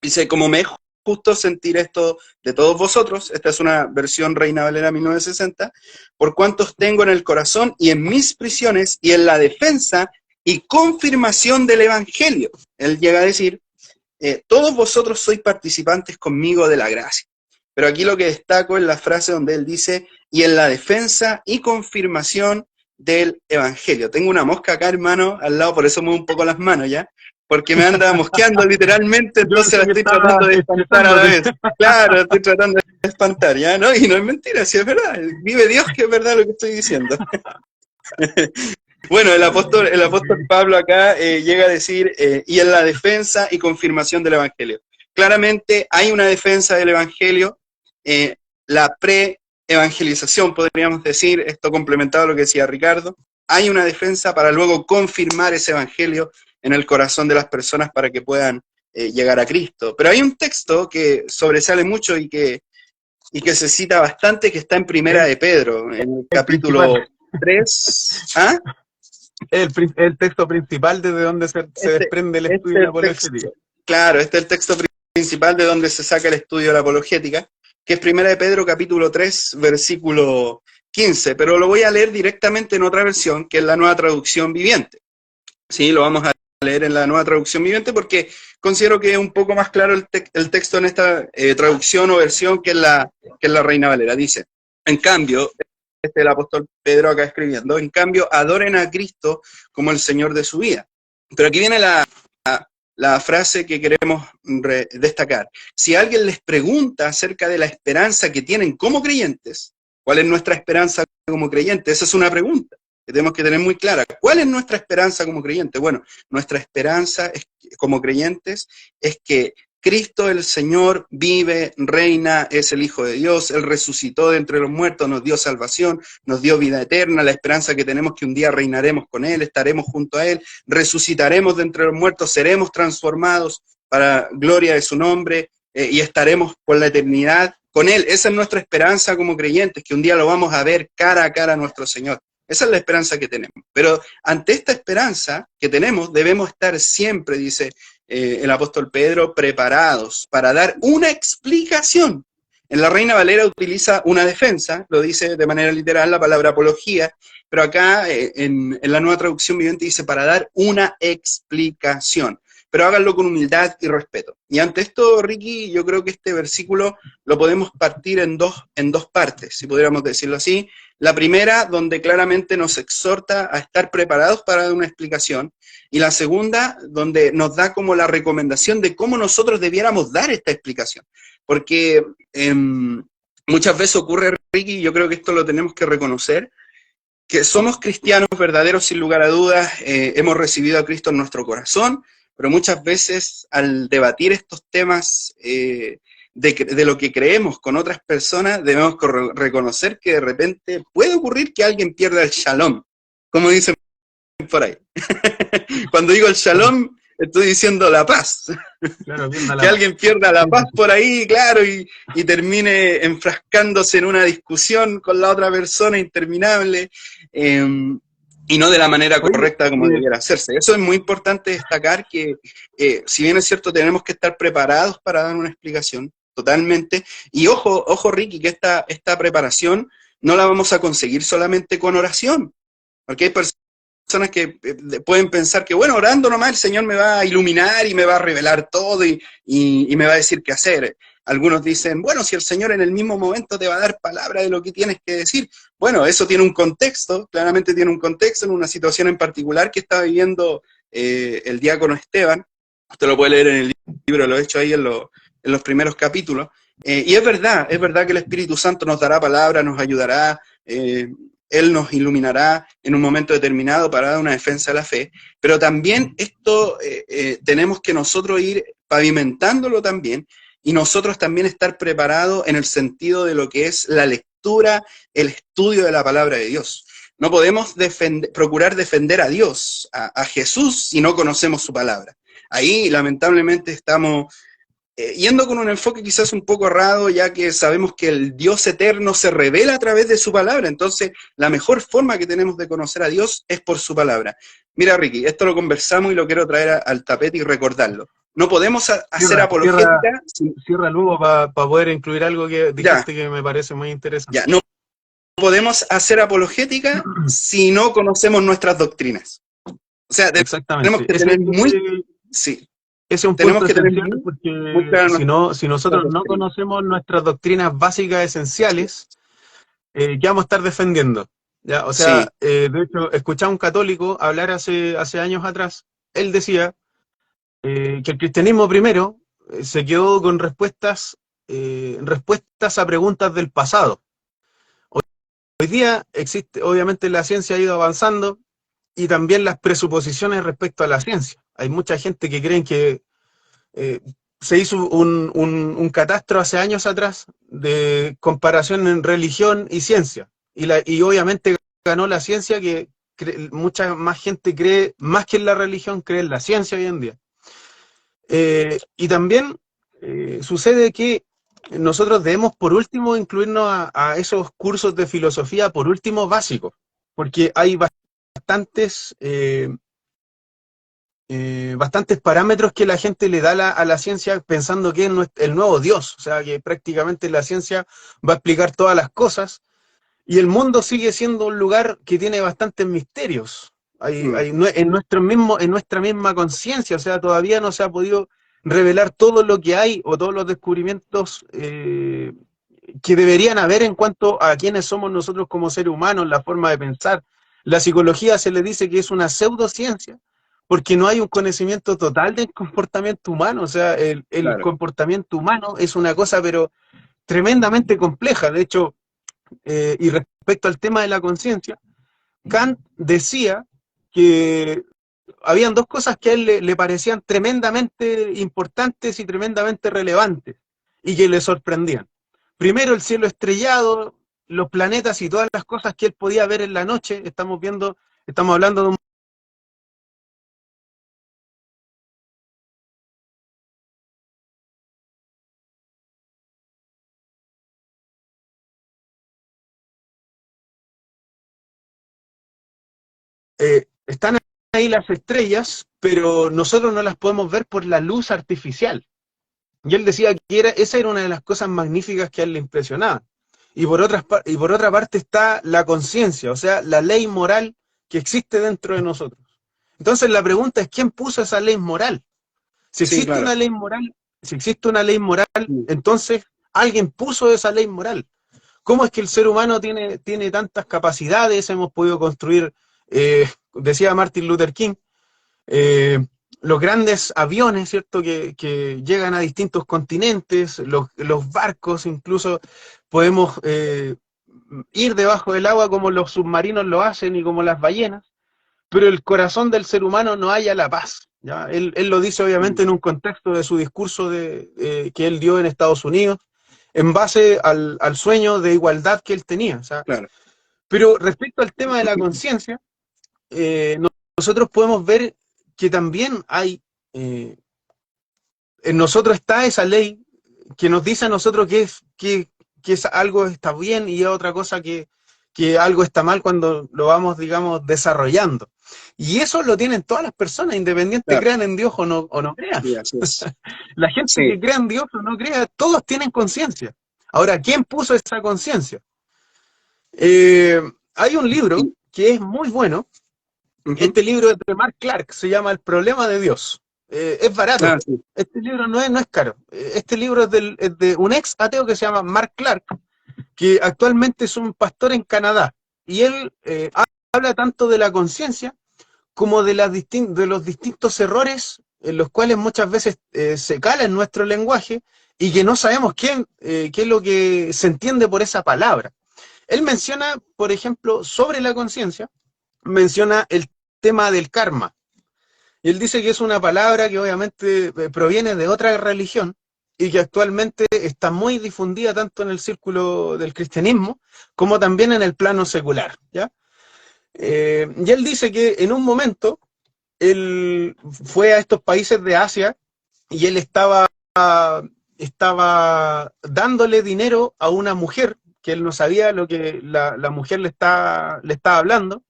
Dice, como me es justo sentir esto de todos vosotros, esta es una versión Reina Valera 1960, por cuantos tengo en el corazón y en mis prisiones y en la defensa y confirmación del Evangelio. Él llega a decir, todos vosotros sois participantes conmigo de la gracia. Pero aquí lo que destaco es la frase donde él dice, y en la defensa y confirmación del Evangelio. Tengo una mosca acá, hermano, al lado, por eso muevo un poco las manos, ¿ya? Porque me anda mosqueando literalmente, entonces la estoy tratando de espantar a la vez. Claro, estoy tratando de espantar, ¿ya? ¿No? Y no es mentira, sí es verdad. Vive Dios que es verdad lo que estoy diciendo. Bueno, el apóstol Pablo acá llega a decir, y en la defensa y confirmación del Evangelio. Claramente hay una defensa del Evangelio, la pre-evangelización, podríamos decir, esto complementado a lo que decía Ricardo, hay una defensa para luego confirmar ese Evangelio en el corazón de las personas para que puedan llegar a Cristo. Pero hay un texto que sobresale mucho y que se cita bastante, que está en Primera de Pedro, en el capítulo 3. ¿Ah? El texto principal desde donde se desprende el estudio de la apologética. Claro, este es el texto principal de donde se saca el estudio de la apologética, que es Primera de Pedro, capítulo 3, versículo 15, pero lo voy a leer directamente en otra versión, que es la Nueva Traducción Viviente. Sí, lo vamos a leer en la Nueva Traducción Viviente porque considero que es un poco más claro el texto en esta traducción o versión que es la Reina Valera. Dice, en cambio, este es el apóstol Pedro acá escribiendo, en cambio, adoren a Cristo como el Señor de su vida. Pero aquí viene la frase que queremos destacar. Si alguien les pregunta acerca de la esperanza que tienen como creyentes, ¿cuál es nuestra esperanza como creyentes? Esa es una pregunta que tenemos que tener muy clara. ¿Cuál es nuestra esperanza como creyentes? Bueno, nuestra esperanza como creyentes es que Cristo el Señor vive, reina, es el Hijo de Dios, Él resucitó de entre los muertos, nos dio salvación, nos dio vida eterna, la esperanza que tenemos que un día reinaremos con Él, estaremos junto a Él, resucitaremos de entre los muertos, seremos transformados para gloria de su nombre y estaremos por la eternidad con Él. Esa es nuestra esperanza como creyentes, que un día lo vamos a ver cara a cara a nuestro Señor. Esa es la esperanza que tenemos. Pero ante esta esperanza que tenemos, debemos estar siempre, dice el apóstol Pedro, preparados para dar una explicación. En la Reina Valera utiliza una defensa, lo dice de manera literal la palabra apología, pero acá en la Nueva Traducción Viviente dice para dar una explicación. Pero háganlo con humildad y respeto. Y ante esto, Ricky, yo creo que este versículo lo podemos partir en dos partes, si pudiéramos decirlo así. La primera, donde claramente nos exhorta a estar preparados para dar una explicación, y la segunda, donde nos da como la recomendación de cómo nosotros debiéramos dar esta explicación. Porque muchas veces ocurre, Ricky, yo creo que esto lo tenemos que reconocer, que somos cristianos verdaderos sin lugar a dudas, hemos recibido a Cristo en nuestro corazón, pero muchas veces al debatir estos temas de lo que creemos con otras personas, debemos reconocer que de repente puede ocurrir que alguien pierda el shalom, como dicen por ahí. Cuando digo el shalom, estoy diciendo la paz. Claro, que alguien pierda la paz por ahí, claro, y termine enfrascándose en una discusión con la otra persona interminable, y no de la manera correcta como debiera hacerse. Eso es muy importante destacar, que si bien es cierto, tenemos que estar preparados para dar una explicación, totalmente, y ojo Ricky, que esta preparación no la vamos a conseguir solamente con oración, porque hay personas que pueden pensar que, bueno, orando nomás el Señor me va a iluminar y me va a revelar todo y me va a decir qué hacer. Algunos dicen, bueno, si el Señor en el mismo momento te va a dar palabra de lo que tienes que decir. Bueno, eso tiene un contexto, claramente tiene un contexto en una situación en particular que está viviendo el diácono Esteban. Usted lo puede leer en el libro, lo he hecho ahí en los primeros capítulos. Y es verdad que el Espíritu Santo nos dará palabra, nos ayudará, Él nos iluminará en un momento determinado para dar una defensa de la fe, pero también esto tenemos que nosotros ir pavimentándolo también, y nosotros también estar preparados en el sentido de lo que es la lectura, el estudio de la palabra de Dios. No podemos procurar defender a Dios, a Jesús, si no conocemos su palabra. Ahí, lamentablemente, estamos yendo con un enfoque quizás un poco errado, ya que sabemos que el Dios eterno se revela a través de su palabra. Entonces, la mejor forma que tenemos de conocer a Dios es por su palabra. Mira, Ricky, esto lo conversamos y lo quiero traer al tapete y recordarlo. No podemos hacer apologética. Cierra luego para poder incluir algo que dijiste que me parece muy interesante. Ya, no podemos hacer apologética si no conocemos nuestras doctrinas. O sea, tenemos que tener muy... Sí. Ese es un punto esencial, porque si nosotros no conocemos nuestras doctrinas básicas esenciales, ¿qué vamos a estar defendiendo? ¿Ya? O sea, sí. De hecho, escuché a un católico hablar hace años atrás. Él decía que el cristianismo primero se quedó con respuestas a preguntas del pasado. Hoy día existe, obviamente la ciencia ha ido avanzando, y también las presuposiciones respecto a la ciencia. Hay mucha gente que creen que se hizo un catastro hace años atrás de comparación en religión y ciencia. Y obviamente ganó la ciencia, que mucha más gente cree, más que en la religión, cree en la ciencia hoy en día. Y también sucede que nosotros debemos, por último, incluirnos a esos cursos de filosofía, por último, básicos, porque hay bastantes parámetros que la gente le da a la ciencia pensando que es el nuevo Dios, o sea, que prácticamente la ciencia va a explicar todas las cosas, y el mundo sigue siendo un lugar que tiene bastantes misterios. En nuestra misma conciencia, o sea, todavía no se ha podido revelar todo lo que hay, o todos los descubrimientos que deberían haber en cuanto a quiénes somos nosotros como seres humanos, la forma de pensar. La psicología se le dice que es una pseudociencia, porque no hay un conocimiento total del comportamiento humano. O sea, el claro, comportamiento humano es una cosa, pero tremendamente compleja. De hecho, y respecto al tema de la conciencia, Kant decía que habían dos cosas que a él le parecían tremendamente importantes y tremendamente relevantes, y que le sorprendían. Primero, el cielo estrellado, los planetas y todas las cosas que él podía ver en la noche. Estamos hablando de un están ahí las estrellas, pero nosotros no las podemos ver por la luz artificial. Y él decía que esa era una de las cosas magníficas que a él le impresionaba. Y por otra parte está la conciencia, o sea, la ley moral que existe dentro de nosotros. Entonces la pregunta es, ¿quién puso esa ley moral? Si existe una ley moral, entonces alguien puso esa ley moral. ¿Cómo es que el ser humano tiene tantas capacidades? Hemos podido construir, decía Martin Luther King, los grandes aviones, ¿cierto?, que llegan a distintos continentes, los barcos, incluso podemos ir debajo del agua como los submarinos lo hacen y como las ballenas, pero el corazón del ser humano no halla la paz. ¿Ya? Él lo dice obviamente en un contexto de su discurso que él dio en Estados Unidos, en base al sueño de igualdad que él tenía. O sea, claro. Pero respecto al tema de la conciencia, nosotros podemos ver que también hay, en nosotros está esa ley que nos dice a nosotros que algo está bien y otra cosa que algo está mal cuando lo vamos, digamos, desarrollando. Y eso lo tienen todas las personas, independiente claro, crean en Dios o no crean. Sí, la gente que crea en Dios o no crea, todos tienen conciencia. Ahora, ¿quién puso esa conciencia? Hay un libro que es muy bueno. Este libro es de Mark Clark, se llama El problema de Dios. Es barato. Sí. Este libro no es caro. Este libro es de un ex ateo que se llama Mark Clark, que actualmente es un pastor en Canadá. Y él habla tanto de la conciencia como de los distintos errores en los cuales muchas veces se cala en nuestro lenguaje y que no sabemos qué es lo que se entiende por esa palabra. Él menciona, por ejemplo, sobre la conciencia, menciona el tema del karma. Y él dice que es una palabra que obviamente proviene de otra religión y que actualmente está muy difundida tanto en el círculo del cristianismo como también en el plano secular, ¿ya? Y él dice que en un momento él fue a estos países de Asia y él estaba dándole dinero a una mujer que él no sabía lo que la mujer le estaba hablando,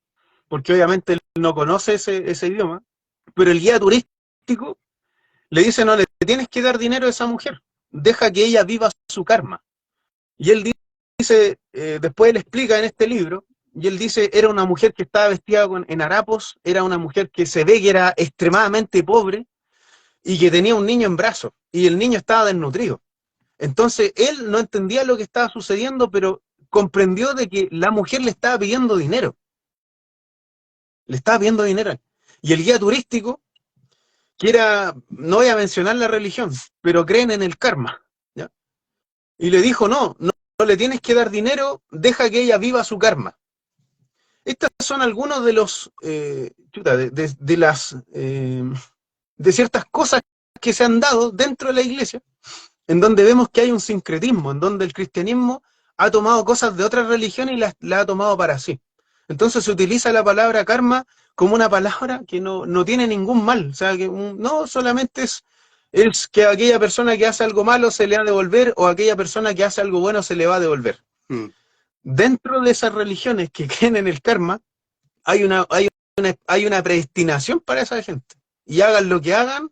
porque obviamente él no conoce ese idioma, pero el guía turístico le dice, no le tienes que dar dinero a esa mujer, deja que ella viva su karma. Y él dice, después él explica en este libro, y él dice, era una mujer que estaba vestida en harapos, era una mujer que se ve que era extremadamente pobre y que tenía un niño en brazos, y el niño estaba desnutrido. Entonces él no entendía lo que estaba sucediendo, pero comprendió de que la mujer le estaba pidiendo dinero. Le estaba pidiendo dinero. Y el guía turístico, que era, no voy a mencionar la religión, pero creen en el karma, ¿ya? Y le dijo, no le tienes que dar dinero, deja que ella viva su karma. Estos son algunos de los, de las, de ciertas cosas que se han dado dentro de la iglesia, en donde vemos que hay un sincretismo, en donde el cristianismo ha tomado cosas de otras religiones y las ha tomado para sí. Entonces se utiliza la palabra karma como una palabra que no tiene ningún mal, o sea, que no solamente es que a aquella persona que hace algo malo se le ha de devolver o a aquella persona que hace algo bueno se le va a devolver. Dentro de esas religiones que creen en el karma, hay una predestinación para esa gente. Y hagan lo que hagan,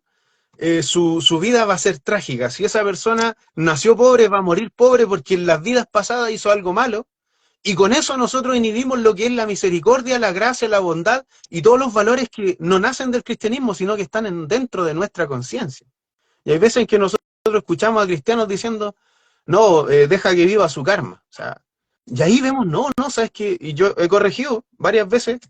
su vida va a ser trágica. Si esa persona nació pobre, va a morir pobre porque en las vidas pasadas hizo algo malo. Y con eso nosotros inhibimos lo que es la misericordia, la gracia, la bondad y todos los valores que no nacen del cristianismo, sino que están dentro de nuestra conciencia. Y hay veces en que nosotros escuchamos a cristianos diciendo, no, deja que viva su karma. O sea, y ahí vemos, no, sabes que, y yo he corregido varias veces,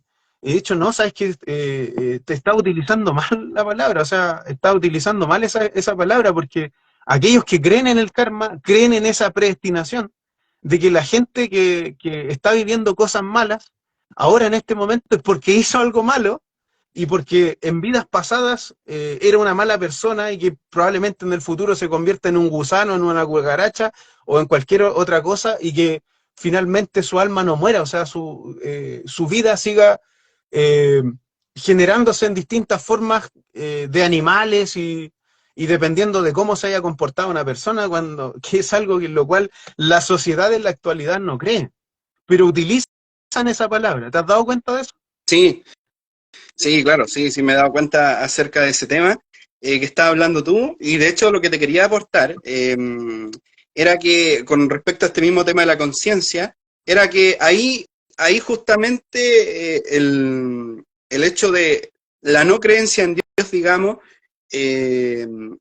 he dicho, no, sabes que te está utilizando mal la palabra, o sea, está utilizando mal esa palabra, porque aquellos que creen en el karma, creen en esa predestinación, de que la gente que está viviendo cosas malas, ahora en este momento es porque hizo algo malo, y porque en vidas pasadas era una mala persona y que probablemente en el futuro se convierta en un gusano, en una cucaracha o en cualquier otra cosa y que finalmente su alma no muera, o sea, su vida siga eh, generándose en distintas formas de animales y dependiendo de cómo se haya comportado una persona, que es algo en lo cual la sociedad en la actualidad no cree, pero utilizan esa palabra. ¿Te has dado cuenta de eso? Sí, sí, claro, sí, me he dado cuenta acerca de ese tema que estabas hablando tú, y de hecho lo que te quería aportar era que con respecto a este mismo tema de la conciencia, era que ahí justamente el hecho de la no creencia en Dios, digamos,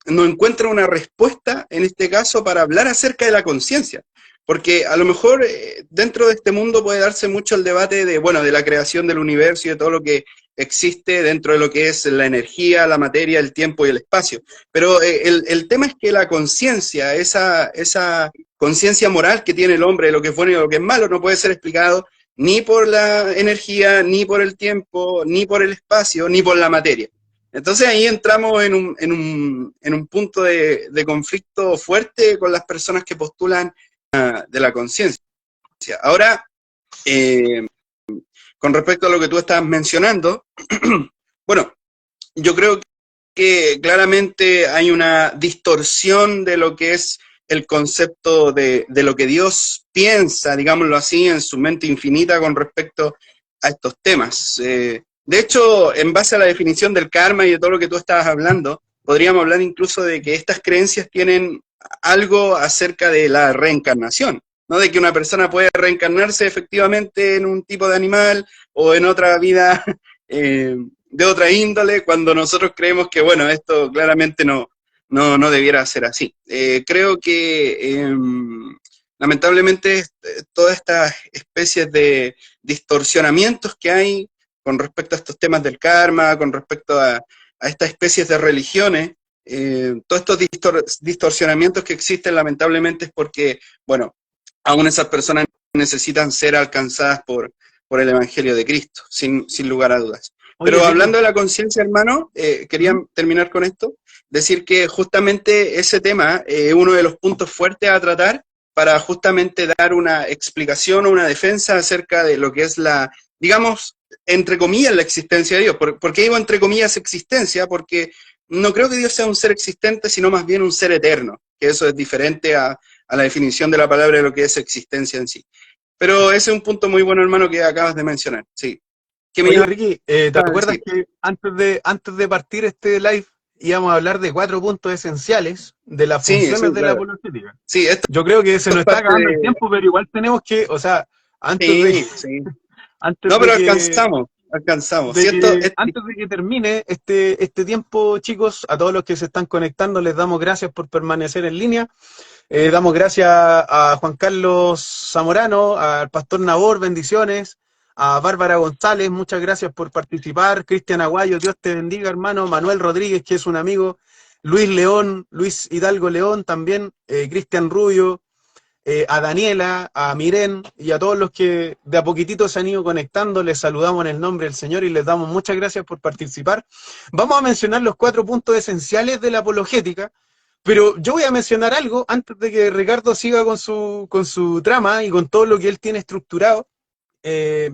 no encuentra una respuesta en este caso para hablar acerca de la conciencia. Porque a lo mejor dentro de este mundo puede darse mucho el debate de, bueno, de la creación del universo y de todo lo que existe dentro de lo que es la energía, la materia, el tiempo y el espacio. Pero el tema es que la conciencia, esa conciencia moral que tiene el hombre de lo que es bueno y lo que es malo, no puede ser explicado ni por la energía, ni por el tiempo, ni por el espacio, ni por la materia. Entonces ahí entramos en un punto de conflicto fuerte con las personas que postulan de la conciencia. Ahora, con respecto a lo que tú estabas mencionando, bueno, yo creo que claramente hay una distorsión de lo que es el concepto de lo que Dios piensa, digámoslo así, en su mente infinita con respecto a estos temas. De hecho, en base a la definición del karma y de todo lo que tú estabas hablando, podríamos hablar incluso de que estas creencias tienen algo acerca de la reencarnación, ¿no? De que una persona puede reencarnarse efectivamente en un tipo de animal o en otra vida de otra índole, cuando nosotros creemos que, bueno, esto claramente no debiera ser así. Creo que lamentablemente todas estas especies de distorsionamientos que hay con respecto a estos temas del karma, con respecto a estas especies de religiones, todos estos distorsionamientos que existen lamentablemente es porque, bueno, aún esas personas necesitan ser alcanzadas por el Evangelio de Cristo, sin lugar a dudas. Oye, Pero Ricky, hablando de la conciencia, hermano, quería terminar con esto, decir que justamente ese tema es uno de los puntos fuertes a tratar para justamente dar una explicación o una defensa acerca de lo que es la, digamos, entre comillas, la existencia de Dios. ¿Por qué digo entre comillas existencia? Porque no creo que Dios sea un ser existente, sino más bien un ser eterno, que eso es diferente a la definición de la palabra de lo que es existencia en sí. Pero ese es un punto muy bueno, hermano, que acabas de mencionar. Sí. ¿Qué me oye, ibas Ricky, ¿te a acuerdas decir? que antes de partir este live íbamos a hablar de 4 puntos esenciales de las Sí, sí, funciones de la claro. apologética? Sí, esto Yo creo que se nos es está parte acabando el de... tiempo, pero igual tenemos que, o sea, antes de, Sí, sí. antes No, de pero que, alcanzamos. Si esto es... antes de que termine este tiempo, chicos, a todos los que se están conectando, les damos gracias por permanecer en línea. Damos gracias a Juan Carlos Zamorano, al Pastor Nabor, bendiciones, a Bárbara González, muchas gracias por participar, Cristian Aguayo, Dios te bendiga, hermano, Manuel Rodríguez, que es un amigo, Luis León, Luis Hidalgo León también, Cristian Rubio, a Daniela, a Miren y a todos los que de a poquitito se han ido conectando, les saludamos en el nombre del Señor y les damos muchas gracias por participar. Vamos a mencionar los 4 puntos esenciales de la apologética, pero yo voy a mencionar algo antes de que Ricardo siga con su trama y con todo lo que él tiene estructurado. Eh,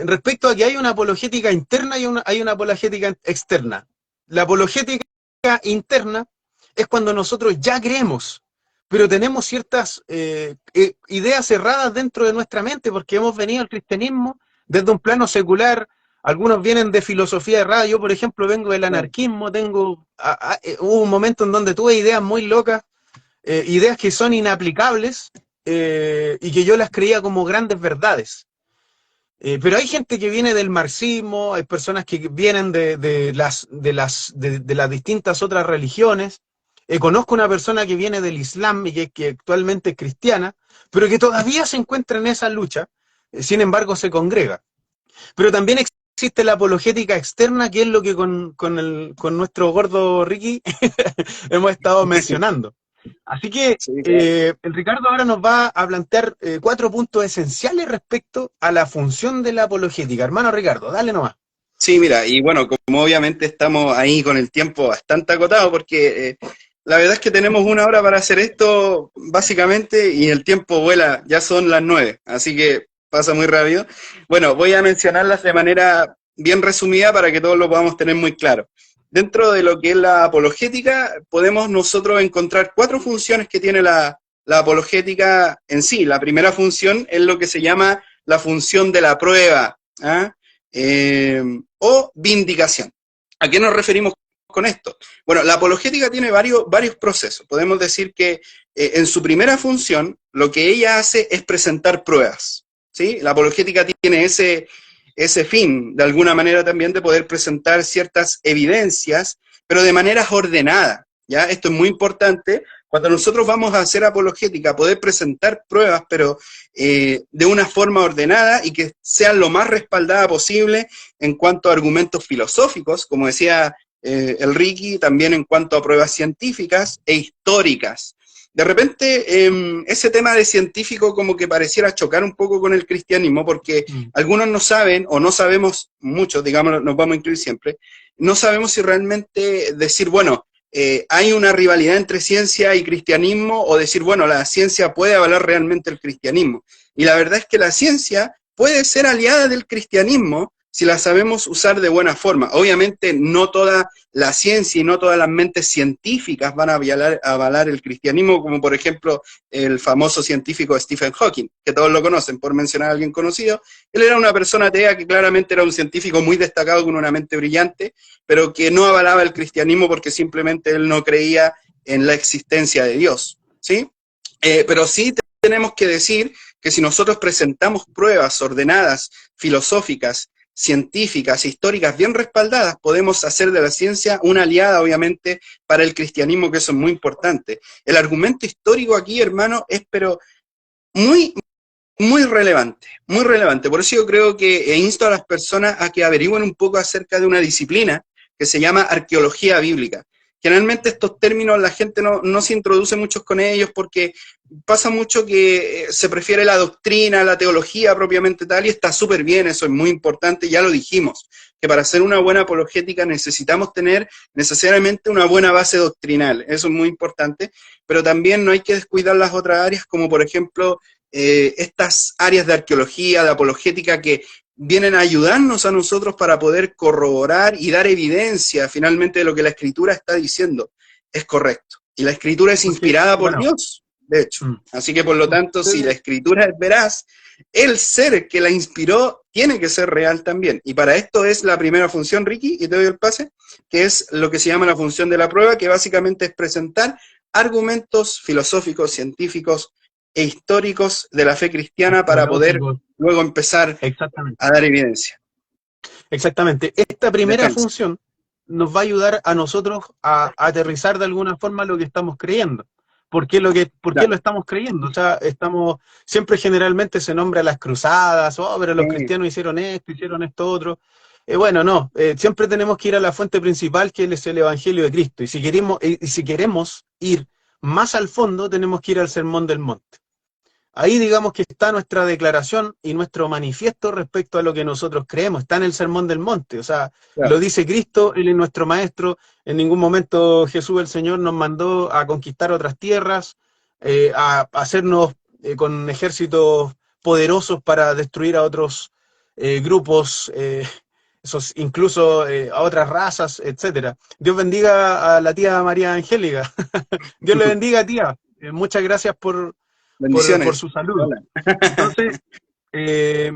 Respecto a que hay una apologética interna y hay una apologética externa. La apologética interna es cuando nosotros ya creemos, pero tenemos ciertas ideas cerradas dentro de nuestra mente, porque hemos venido al cristianismo desde un plano secular. Algunos vienen de filosofía errada. Yo, por ejemplo, vengo del anarquismo. Hubo un momento en donde tuve ideas muy locas, ideas que son inaplicables, y que yo las creía como grandes verdades. Pero hay gente que viene del marxismo, hay personas que vienen de las distintas otras religiones. Conozco una persona que viene del Islam y que actualmente es cristiana, pero que todavía se encuentra en esa lucha, sin embargo se congrega. Pero también existe la apologética externa, que es lo que con nuestro gordo Ricky hemos estado mencionando. Así que Sí, claro. el Ricardo ahora nos va a plantear 4 puntos esenciales respecto a la función de la apologética. Hermano Ricardo, dale nomás. Sí, mira, y bueno, como obviamente estamos ahí con el tiempo bastante acotado, porque la verdad es que tenemos 1 hora para hacer esto, básicamente, y el tiempo vuela, ya son las 9, así que pasa muy rápido. Bueno, voy a mencionarlas de manera bien resumida para que todos lo podamos tener muy claro. Dentro de lo que es la apologética, podemos nosotros encontrar 4 funciones que tiene la apologética en sí. La primera función es lo que se llama la función de la prueba, ¿ah? O vindicación. ¿A qué nos referimos con esto? Bueno, la apologética tiene varios procesos. Podemos decir que en su primera función, lo que ella hace es presentar pruebas, ¿sí? La apologética tiene ese fin, de alguna manera también, de poder presentar ciertas evidencias, pero de manera ordenada, ¿ya? Esto es muy importante. Cuando nosotros vamos a hacer apologética, poder presentar pruebas, pero de una forma ordenada y que sean lo más respaldada posible en cuanto a argumentos filosóficos, como decía el Ricky, también en cuanto a pruebas científicas e históricas. De repente, ese tema de científico como que pareciera chocar un poco con el cristianismo, porque algunos no saben, o no sabemos muchos, digamos, nos vamos a incluir siempre, no sabemos si realmente decir, bueno, hay una rivalidad entre ciencia y cristianismo, o decir, bueno, la ciencia puede avalar realmente el cristianismo. Y la verdad es que la ciencia puede ser aliada del cristianismo si la sabemos usar de buena forma. Obviamente no toda la ciencia y no todas las mentes científicas van a avalar el cristianismo, como por ejemplo el famoso científico Stephen Hawking, que todos lo conocen, por mencionar a alguien conocido. Él era una persona atea que claramente era un científico muy destacado con una mente brillante, pero que no avalaba el cristianismo porque simplemente él no creía en la existencia de Dios, ¿sí? Pero sí tenemos que decir que si nosotros presentamos pruebas ordenadas, filosóficas, científicas, históricas, bien respaldadas, podemos hacer de la ciencia una aliada, obviamente, para el cristianismo, que eso es muy importante. El argumento histórico aquí, hermano, es pero muy, muy relevante, muy relevante. Por eso yo creo que insto a las personas a que averigüen un poco acerca de una disciplina que se llama arqueología bíblica. generalmente estos términos la gente no se introduce mucho con ellos porque pasa mucho que se prefiere la doctrina, la teología propiamente tal, y está súper bien, eso es muy importante, ya lo dijimos, que para hacer una buena apologética necesitamos tener necesariamente una buena base doctrinal, eso es muy importante, pero también no hay que descuidar las otras áreas, como por ejemplo estas áreas de arqueología, de apologética, que vienen a ayudarnos a nosotros para poder corroborar y dar evidencia finalmente de lo que la Escritura está diciendo es correcto. Y la Escritura es Porque, inspirada por bueno, Dios, de hecho. mm, Así que por lo tanto, si la ustedes, Escritura es veraz, el ser que la inspiró tiene que ser real también. Y para esto es la primera función, Ricky, y te doy el pase, que es lo que se llama la función de la prueba, que básicamente es presentar argumentos filosóficos, científicos e históricos de la fe cristiana para poder arqueológicos, luego empezar exactamente. a dar evidencia. Exactamente. Esta primera Defensa. función nos va a ayudar a nosotros a aterrizar de alguna forma lo que estamos creyendo. ¿Por qué Claro. lo estamos creyendo? O sea, siempre generalmente se nombra las cruzadas, oh, pero los cristianos hicieron esto otro. Bueno, no, siempre tenemos que ir a la fuente principal, que es el Evangelio de Cristo. Y si queremos ir más al fondo, tenemos que ir al Sermón del Monte. Ahí digamos que está nuestra declaración y nuestro manifiesto respecto a lo que nosotros creemos. Está en el Sermón del Monte, o sea, Claro. lo dice Cristo, Él es nuestro Maestro. En ningún momento Jesús el Señor nos mandó a conquistar otras tierras, a hacernos con ejércitos poderosos para destruir a otros grupos, incluso a otras razas, etcétera. Dios bendiga a la tía María Angélica. Dios le bendiga, tía. Muchas gracias por Bendiciones. su salud. Hola. Entonces, eh,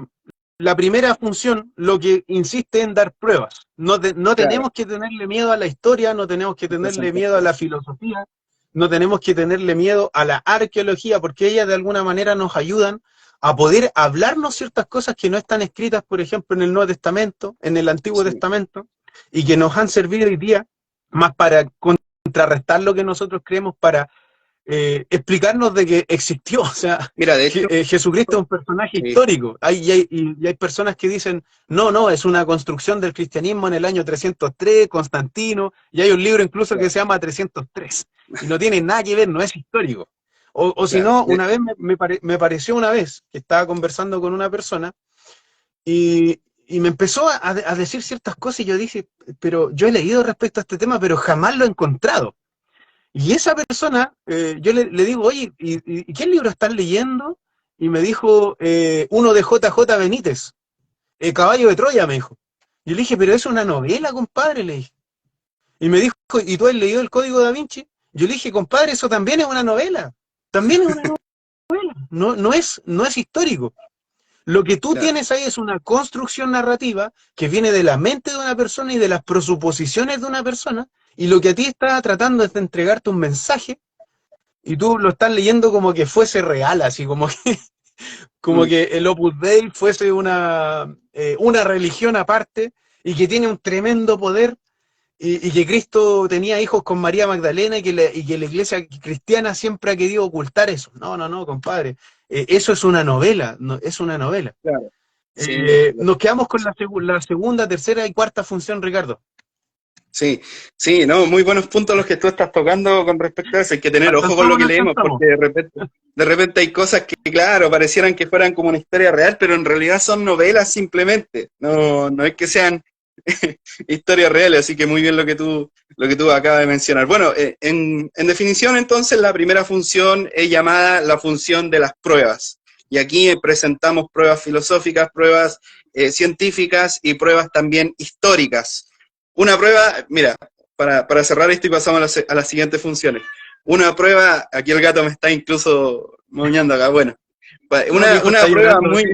la primera función lo que insiste en dar pruebas. No Claro. tenemos que tenerle miedo a la historia, no tenemos que tenerle Presentar miedo a la pruebas. filosofía, no tenemos que tenerle miedo a la arqueología, porque ellas de alguna manera nos ayudan a poder hablarnos ciertas cosas que no están escritas, por ejemplo, en el Nuevo Testamento, en el Antiguo Sí. Testamento, y que nos han servido hoy día más para contrarrestar lo que nosotros creemos, para explicarnos de que existió, o sea, Mira, de hecho, Jesucristo es un personaje sí, histórico. Y hay personas que dicen, no, es una construcción del cristianismo en el año 303, Constantino, y hay un libro incluso que claro, se llama 303, y no tiene nada que ver, no es histórico. O si claro. no, una vez me pareció una vez que estaba conversando con una persona y me empezó a decir ciertas cosas y yo dije, pero yo he leído respecto a este tema, pero jamás lo he encontrado. Y esa persona, yo le digo, oye, ¿y qué libro estás leyendo? Y me dijo, uno de JJ Benítez, Caballo de Troya, me dijo. Y yo le dije, pero es una novela, compadre, le dije. Y me dijo, ¿y tú has leído el Código Da Vinci? Yo le dije, compadre, eso también es una novela. También es una novela. No es histórico. Lo que tú Claro. tienes ahí es una construcción narrativa que viene de la mente de una persona y de las presuposiciones de una persona, y lo que a ti está tratando es de entregarte un mensaje y tú lo estás leyendo como que fuese real, así como Mm, que el Opus Dei fuese una religión aparte y que tiene un tremendo poder, y que Cristo tenía hijos con María Magdalena, y que la iglesia cristiana siempre ha querido ocultar eso. No, compadre. Eso es una novela, no, es una novela. claro. Sí, Nos quedamos con la segunda, tercera y cuarta función, Ricardo. sí, sí, no, muy buenos puntos los que tú estás tocando con respecto a eso. Hay que tener ojo con ¿Alcanzamos lo o que no leemos, alcanzamos? porque de repente hay cosas que, claro, parecieran que fueran como una historia real, pero en realidad son novelas simplemente. No es que sean historias reales, así que muy bien lo que tú acabas de mencionar. Bueno, en definición, entonces, la primera función es llamada la función de las pruebas. Y aquí presentamos pruebas filosóficas, pruebas científicas y pruebas también históricas. Una prueba, mira, para cerrar esto y pasamos a las siguientes funciones. Una prueba, aquí el gato me está incluso moñando acá, bueno, No, mi hijo una está prueba llorando. muy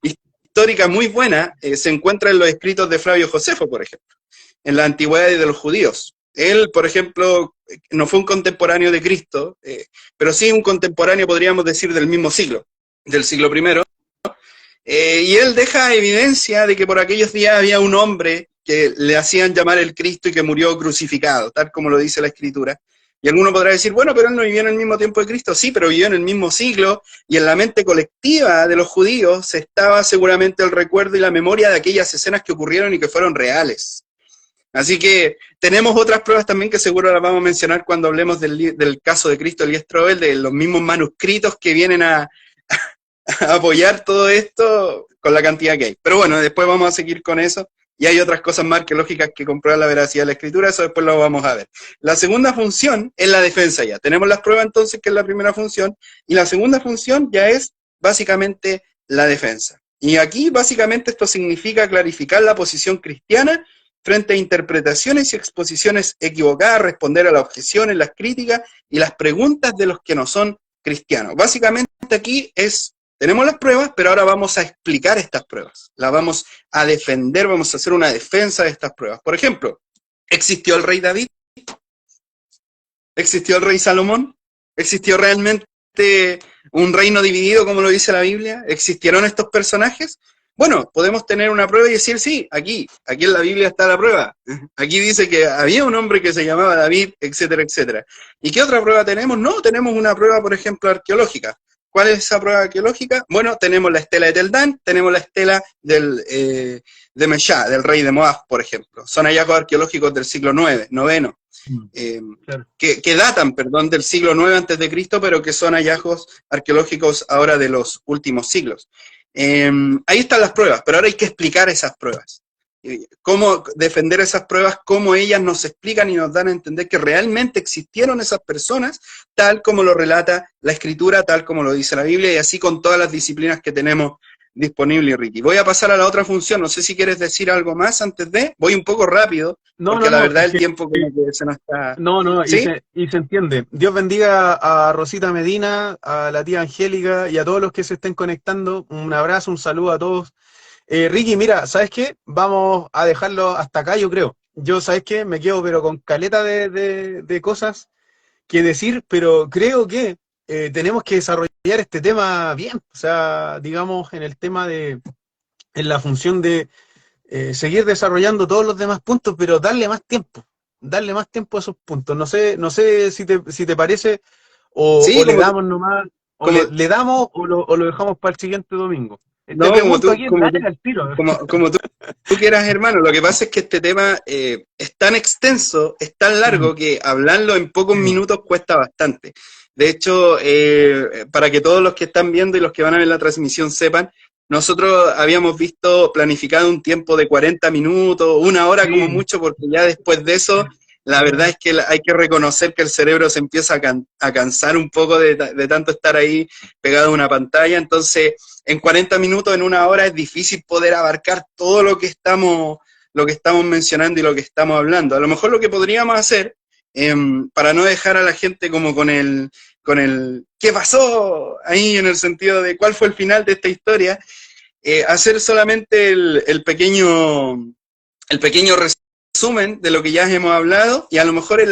histórica muy buena se encuentra en los escritos de Flavio Josefo, por ejemplo, en la antigüedad de los judíos. Él, por ejemplo, no fue un contemporáneo de Cristo, pero sí un contemporáneo, podríamos decir, del mismo siglo, del siglo primero. Y él deja evidencia de que por aquellos días había un hombre que le hacían llamar el Cristo y que murió crucificado, tal como lo dice la Escritura. Y alguno podrá decir, bueno, pero él no vivió en el mismo tiempo de Cristo. Sí, pero vivió en el mismo siglo, y en la mente colectiva de los judíos estaba seguramente el recuerdo y la memoria de aquellas escenas que ocurrieron y que fueron reales. Así que tenemos otras pruebas también que seguro las vamos a mencionar cuando hablemos del caso de Cristo Elías Strobel, de los mismos manuscritos que vienen a apoyar todo esto con la cantidad que hay. Pero bueno, después vamos a seguir con eso. Y hay otras cosas más arqueológicas que comprueban la veracidad de la escritura, eso después lo vamos a ver. La segunda función es la defensa ya. Tenemos las pruebas entonces, que es la primera función, y la segunda función ya es básicamente la defensa. Y aquí básicamente esto significa clarificar la posición cristiana frente a interpretaciones y exposiciones equivocadas, responder a las objeciones, las críticas y las preguntas de los que no son cristianos. Básicamente aquí tenemos las pruebas, pero ahora vamos a explicar estas pruebas. Las vamos a defender, vamos a hacer una defensa de estas pruebas. Por ejemplo, ¿existió el rey David? ¿Existió el rey Salomón? ¿Existió realmente un reino dividido, como lo dice la Biblia? ¿Existieron estos personajes? Bueno, podemos tener una prueba y decir, sí, aquí en la Biblia está la prueba. Aquí dice que había un hombre que se llamaba David, etcétera, etcétera. ¿Y qué otra prueba tenemos? No, tenemos una prueba, por ejemplo, arqueológica. ¿Cuál es esa prueba arqueológica? Bueno, tenemos la estela de Tel Dan, tenemos la estela de Meshá, del rey de Moab, por ejemplo. Son hallazgos arqueológicos del siglo IX, Claro. que datan, perdón, del siglo IX antes de Cristo, pero que son hallazgos arqueológicos ahora de los últimos siglos. Ahí están las pruebas, pero ahora hay que explicar esas pruebas. Cómo defender esas pruebas, cómo ellas nos explican y nos dan a entender que realmente existieron esas personas, tal como lo relata la Escritura, tal como lo dice la Biblia, y así con todas las disciplinas que tenemos disponibles, Ricky. Voy a pasar a la otra función, no sé si quieres decir algo más antes de, voy un poco rápido, porque la verdad el tiempo como que se nos está... ¿Sí? Y se entiende. Dios bendiga a Rosita Medina, a la tía Angélica y a todos los que se estén conectando. Un abrazo, un saludo a todos. Ricky, mira, ¿sabes qué? Vamos a dejarlo hasta acá, yo creo. Yo, ¿sabes qué? Me quedo pero con caleta de cosas que decir, pero creo que tenemos que desarrollar este tema bien. O sea, digamos, en la función de seguir desarrollando todos los demás puntos, pero darle más tiempo a esos puntos. No sé si te parece, Sí, o le damos nomás, como, le damos o lo dejamos para el siguiente domingo. Te no, pregunto aquí, dale al tiro. como tú quieras, hermano. Lo que pasa es que este tema es tan extenso, es tan largo, que hablarlo en pocos minutos cuesta bastante. De hecho, para que todos los que están viendo y los que van a ver la transmisión sepan, nosotros habíamos planificado un tiempo de 40 minutos, una hora como mucho, porque ya después de eso, la verdad es que hay que reconocer que el cerebro se empieza a cansar un poco de tanto estar ahí pegado a una pantalla. Entonces, en 40 minutos, en una hora, es difícil poder abarcar todo lo que estamos mencionando y lo que estamos hablando. A lo mejor lo que podríamos hacer, para no dejar a la gente como con el ¿qué pasó? Ahí, en el sentido de cuál fue el final de esta historia, hacer solamente el pequeño resumen de lo que ya hemos hablado, y a lo mejor en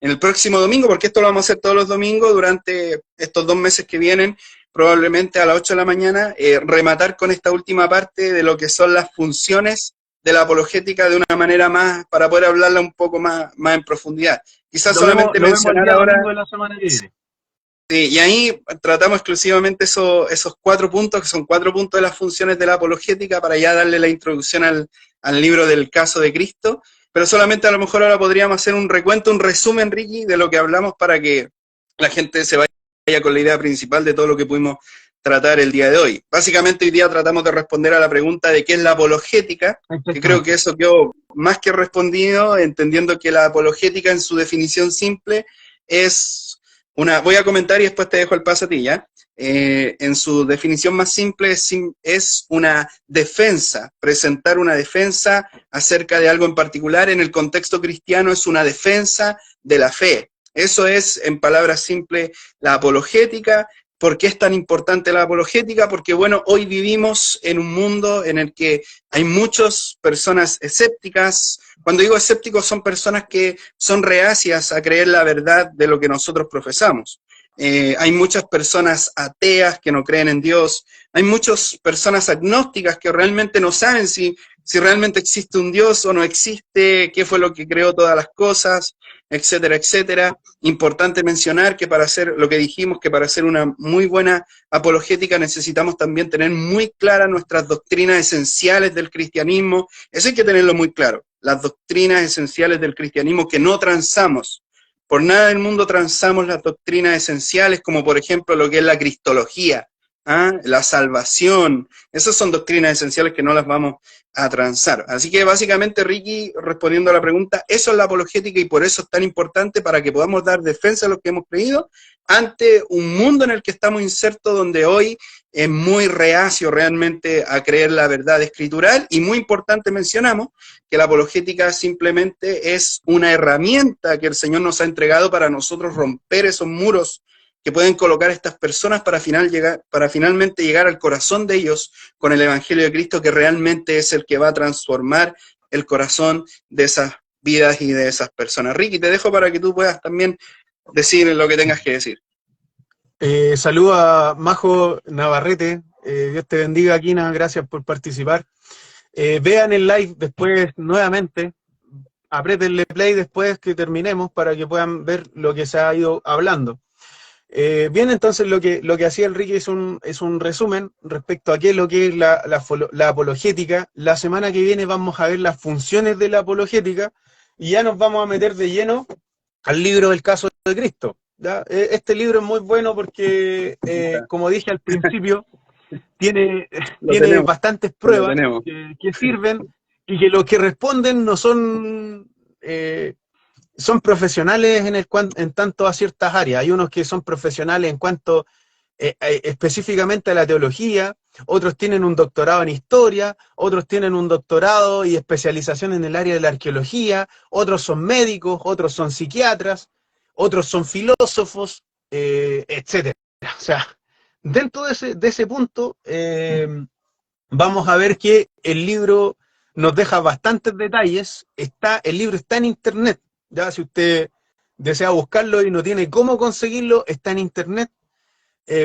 el próximo domingo, porque esto lo vamos a hacer todos los domingos durante estos 2 meses que vienen, probablemente a las 8 de la mañana, rematar con esta última parte de lo que son las funciones de la apologética de una manera más, para poder hablarla un poco más en profundidad. Quizás solamente mencionar ahora... De la semana que viene. Sí, y ahí tratamos exclusivamente esos 4 puntos, que son 4 puntos de las funciones de la apologética, para ya darle la introducción al libro del caso de Cristo, pero solamente a lo mejor ahora podríamos hacer un recuento, un resumen, Ricky, de lo que hablamos, para que la gente se vaya con la idea principal de todo lo que pudimos tratar el día de hoy. Básicamente hoy día tratamos de responder a la pregunta de qué es la apologética, que creo que eso quedó más que respondido, entendiendo que la apologética en su definición simple es voy a comentar y después te dejo el paso a ti, ¿ya? En su definición más simple es una defensa, presentar una defensa acerca de algo en particular. En el contexto cristiano es una defensa de la fe. Eso es, en palabras simples, la apologética. ¿Por qué es tan importante la apologética? Porque, bueno, hoy vivimos en un mundo en el que hay muchas personas escépticas. Cuando digo escépticos, son personas que son reacias a creer la verdad de lo que nosotros profesamos. Hay muchas personas ateas que no creen en Dios. Hay muchas personas agnósticas que realmente no saben si realmente existe un Dios o no existe, qué fue lo que creó todas las cosas, etcétera, etcétera. Importante mencionar que para hacer lo que dijimos, que para hacer una muy buena apologética necesitamos también tener muy claras nuestras doctrinas esenciales del cristianismo. Eso hay que tenerlo muy claro. las doctrinas esenciales del cristianismo que no transamos. Por nada del mundo transamos las doctrinas esenciales, como por ejemplo lo que es la cristología, la salvación. Esas son doctrinas esenciales que no las vamos a transar. Así que básicamente, Ricky, respondiendo a la pregunta, eso es la apologética y por eso es tan importante para que podamos dar defensa a lo que hemos creído ante un mundo en el que estamos insertos, donde hoy es muy reacio realmente a creer la verdad escritural, y muy importante mencionamos que la apologética simplemente es una herramienta que el Señor nos ha entregado para nosotros romper esos muros que pueden colocar estas personas para finalmente llegar al corazón de ellos con el Evangelio de Cristo, que realmente es el que va a transformar el corazón de esas vidas y de esas personas. Ricky, te dejo para que tú puedas también decir lo que tengas que decir. Saludo a Majo Navarrete, Dios te bendiga, Kina, gracias por participar. Vean el live después nuevamente, apriétenle play después que terminemos para que puedan ver lo que se ha ido hablando. Bien, entonces lo que hacía el Ricky es un resumen respecto a qué es lo que es la apologética. La semana que viene vamos a ver las funciones de la apologética y ya nos vamos a meter de lleno al libro del caso de Cristo. ¿Ya? Este libro es muy bueno porque, como dije al principio, tiene bastantes pruebas que sirven y que los que responden no son... son profesionales en tanto a ciertas áreas. Hay unos que son profesionales en cuanto específicamente a la teología, otros tienen un doctorado en historia, otros tienen un doctorado y especialización en el área de la arqueología, otros son médicos, otros son psiquiatras, otros son filósofos, etcétera. O sea, dentro de ese punto, vamos a ver que el libro nos deja bastantes detalles. El libro está en internet. Ya, si usted desea buscarlo y no tiene cómo conseguirlo, está en internet,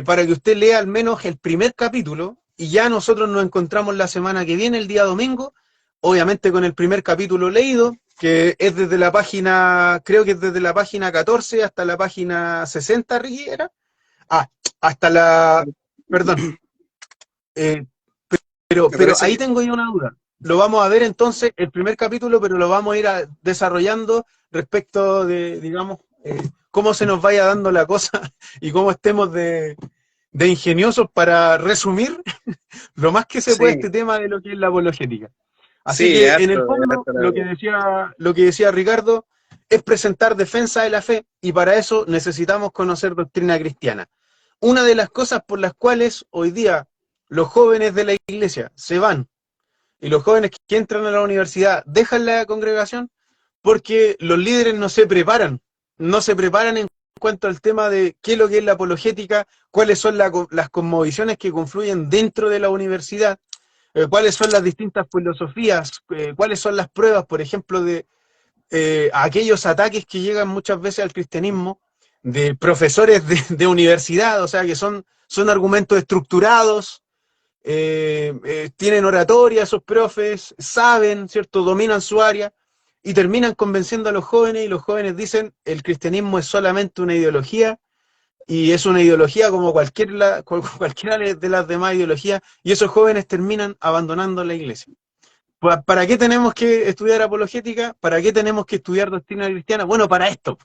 para que usted lea al menos el primer capítulo, y ya nosotros nos encontramos la semana que viene, el día domingo, obviamente con el primer capítulo leído, que es desde la página, creo que es desde la página 14 hasta la página 60, Ricky, ¿era? Hasta la, perdón, pero ahí tengo yo una duda. Lo vamos a ver entonces, el primer capítulo, pero lo vamos a ir desarrollando respecto de, digamos, cómo se nos vaya dando la cosa y cómo estemos de ingeniosos para resumir lo más que se puede este tema de lo que es la apologética. Así que en el fondo, lo que decía Ricardo es presentar defensa de la fe, y para eso necesitamos conocer doctrina cristiana. Una de las cosas por las cuales hoy día los jóvenes de la iglesia se van, y los jóvenes que entran a la universidad dejan la congregación, porque los líderes no se preparan en cuanto al tema de qué es lo que es la apologética, cuáles son las cosmovisiones que confluyen dentro de la universidad, cuáles son las distintas filosofías, cuáles son las pruebas, por ejemplo, de aquellos ataques que llegan muchas veces al cristianismo de profesores de universidad, o sea, que son argumentos estructurados, tienen oratoria esos profes, saben, ¿cierto?, dominan su área, y terminan convenciendo a los jóvenes, y los jóvenes dicen, el cristianismo es solamente una ideología, y es una ideología como cualquiera de las demás ideologías, y esos jóvenes terminan abandonando la iglesia. ¿Para qué tenemos que estudiar apologética? ¿Para qué tenemos que estudiar doctrina cristiana? Bueno, para esto.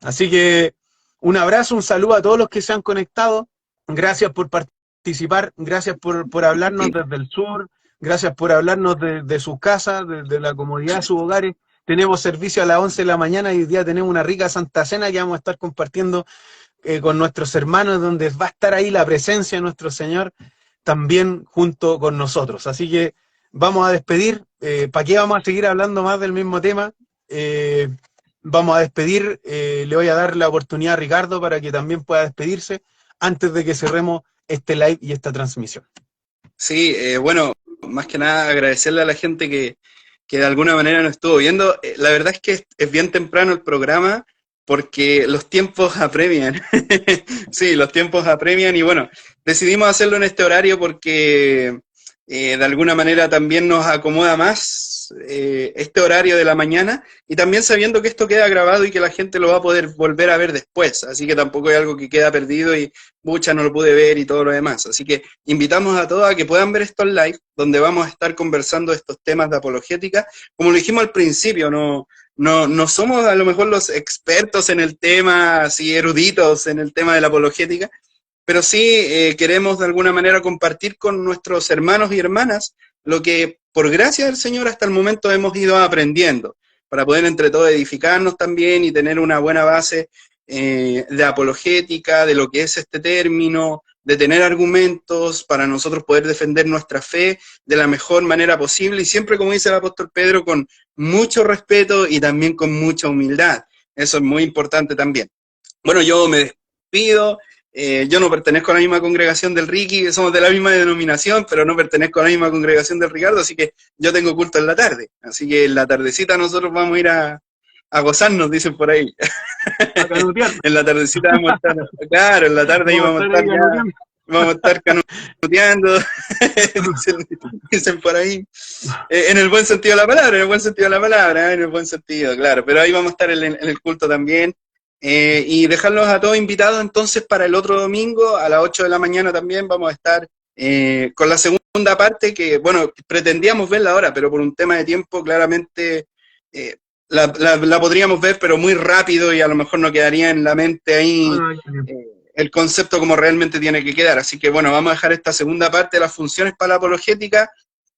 Así que un abrazo, un saludo a todos los que se han conectado. Gracias por participar, gracias por hablarnos desde el sur, gracias por hablarnos de sus casas, de la comodidad de sus hogares. Tenemos servicio a las 11 de la mañana y hoy día tenemos una rica Santa Cena que vamos a estar compartiendo con nuestros hermanos, donde va a estar ahí la presencia de nuestro Señor también junto con nosotros. Así que vamos a despedir. ¿Para qué vamos a seguir hablando más del mismo tema? Vamos a despedir. Le voy a dar la oportunidad a Ricardo para que también pueda despedirse antes de que cerremos este live y esta transmisión. Sí, bueno, más que nada agradecerle a la gente que de alguna manera nos estuvo viendo. La verdad es que es bien temprano el programa, porque los tiempos apremian. Sí, los tiempos apremian, y bueno, decidimos hacerlo en este horario porque de alguna manera también nos acomoda más este horario de la mañana, y también sabiendo que esto queda grabado y que la gente lo va a poder volver a ver después, así que tampoco es algo que queda perdido y mucha no lo pude ver y todo lo demás. Así que invitamos a todos a que puedan ver estos live, donde vamos a estar conversando estos temas de apologética. Como lo dijimos al principio, no somos a lo mejor los expertos en el tema, así eruditos en el tema de la apologética, pero sí queremos de alguna manera compartir con nuestros hermanos y hermanas lo que por gracia del Señor hasta el momento hemos ido aprendiendo, para poder entre todos edificarnos también y tener una buena base de apologética, de lo que es este término, de tener argumentos para nosotros poder defender nuestra fe de la mejor manera posible, y siempre, como dice el apóstol Pedro, con mucho respeto y también con mucha humildad. Eso es muy importante también. Bueno, yo me despido. Yo no pertenezco a la misma congregación del Ricky, somos de la misma denominación, pero no pertenezco a la misma congregación del Ricardo, así que yo tengo culto en la tarde. Así que en la tardecita nosotros vamos a ir a gozarnos, dicen por ahí. En la tardecita vamos a estar, claro, en la tarde vamos a estar ya, vamos a estar canuteando, dicen por ahí. En el buen sentido de la palabra, en el buen sentido de la palabra, en el buen sentido, claro. Pero ahí vamos a estar en el culto también. Y dejarlos a todos invitados entonces para el otro domingo a las 8 de la mañana también vamos a estar con la segunda parte que, bueno, pretendíamos verla ahora, pero por un tema de tiempo claramente la podríamos ver, pero muy rápido y a lo mejor no quedaría en la mente ahí el concepto como realmente tiene que quedar. Así que bueno, vamos a dejar esta segunda parte de las funciones para la apologética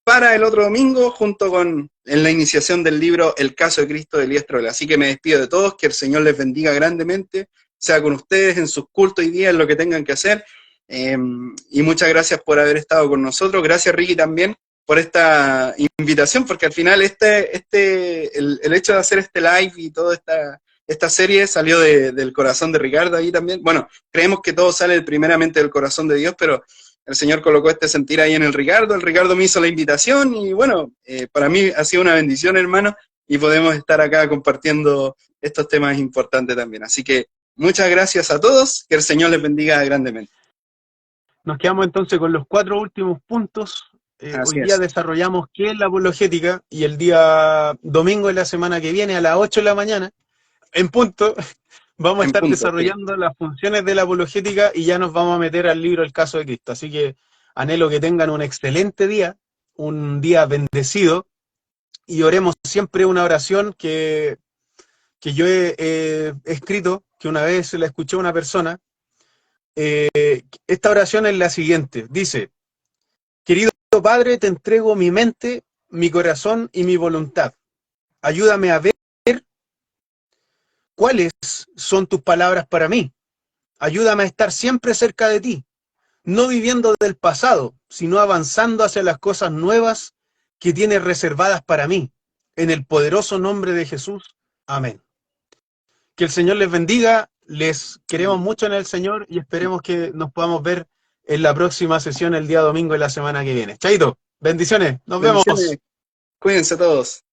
para el otro domingo, junto con en la iniciación del libro El caso de Cristo de Elías Troila. Así que me despido de todos, que el Señor les bendiga grandemente, sea con ustedes en sus cultos y días, en lo que tengan que hacer, y muchas gracias por haber estado con nosotros. Gracias, Ricky, también por esta invitación, porque al final el hecho de hacer este live y toda esta serie salió del corazón de Ricardo ahí también. Bueno, creemos que todo sale primeramente del corazón de Dios, pero el Señor colocó este sentir ahí en el Ricardo me hizo la invitación y bueno, para mí ha sido una bendición, hermano, y podemos estar acá compartiendo estos temas importantes también. Así que muchas gracias a todos, que el Señor les bendiga grandemente. Nos quedamos entonces con los 4 últimos puntos. Hoy día desarrollamos qué es la apologética y el día domingo de la semana que viene a las 8 de la mañana, en punto, vamos a estar desarrollando las funciones de la apologética y ya nos vamos a meter al libro El caso de Cristo. Así que anhelo que tengan un excelente día, un día bendecido, y oremos siempre una oración que yo he escrito, que una vez la escuché a una persona. Esta oración es la siguiente, dice: querido Padre, te entrego mi mente, mi corazón y mi voluntad. Ayúdame a ver cuáles son tus palabras para mí. Ayúdame a estar siempre cerca de ti, no viviendo del pasado, sino avanzando hacia las cosas nuevas que tienes reservadas para mí. En el poderoso nombre de Jesús. Amén. Que el Señor les bendiga, les queremos mucho en el Señor y esperemos que nos podamos ver en la próxima sesión el día domingo de la semana que viene. Chaito, bendiciones, nos vemos. Cuídense todos.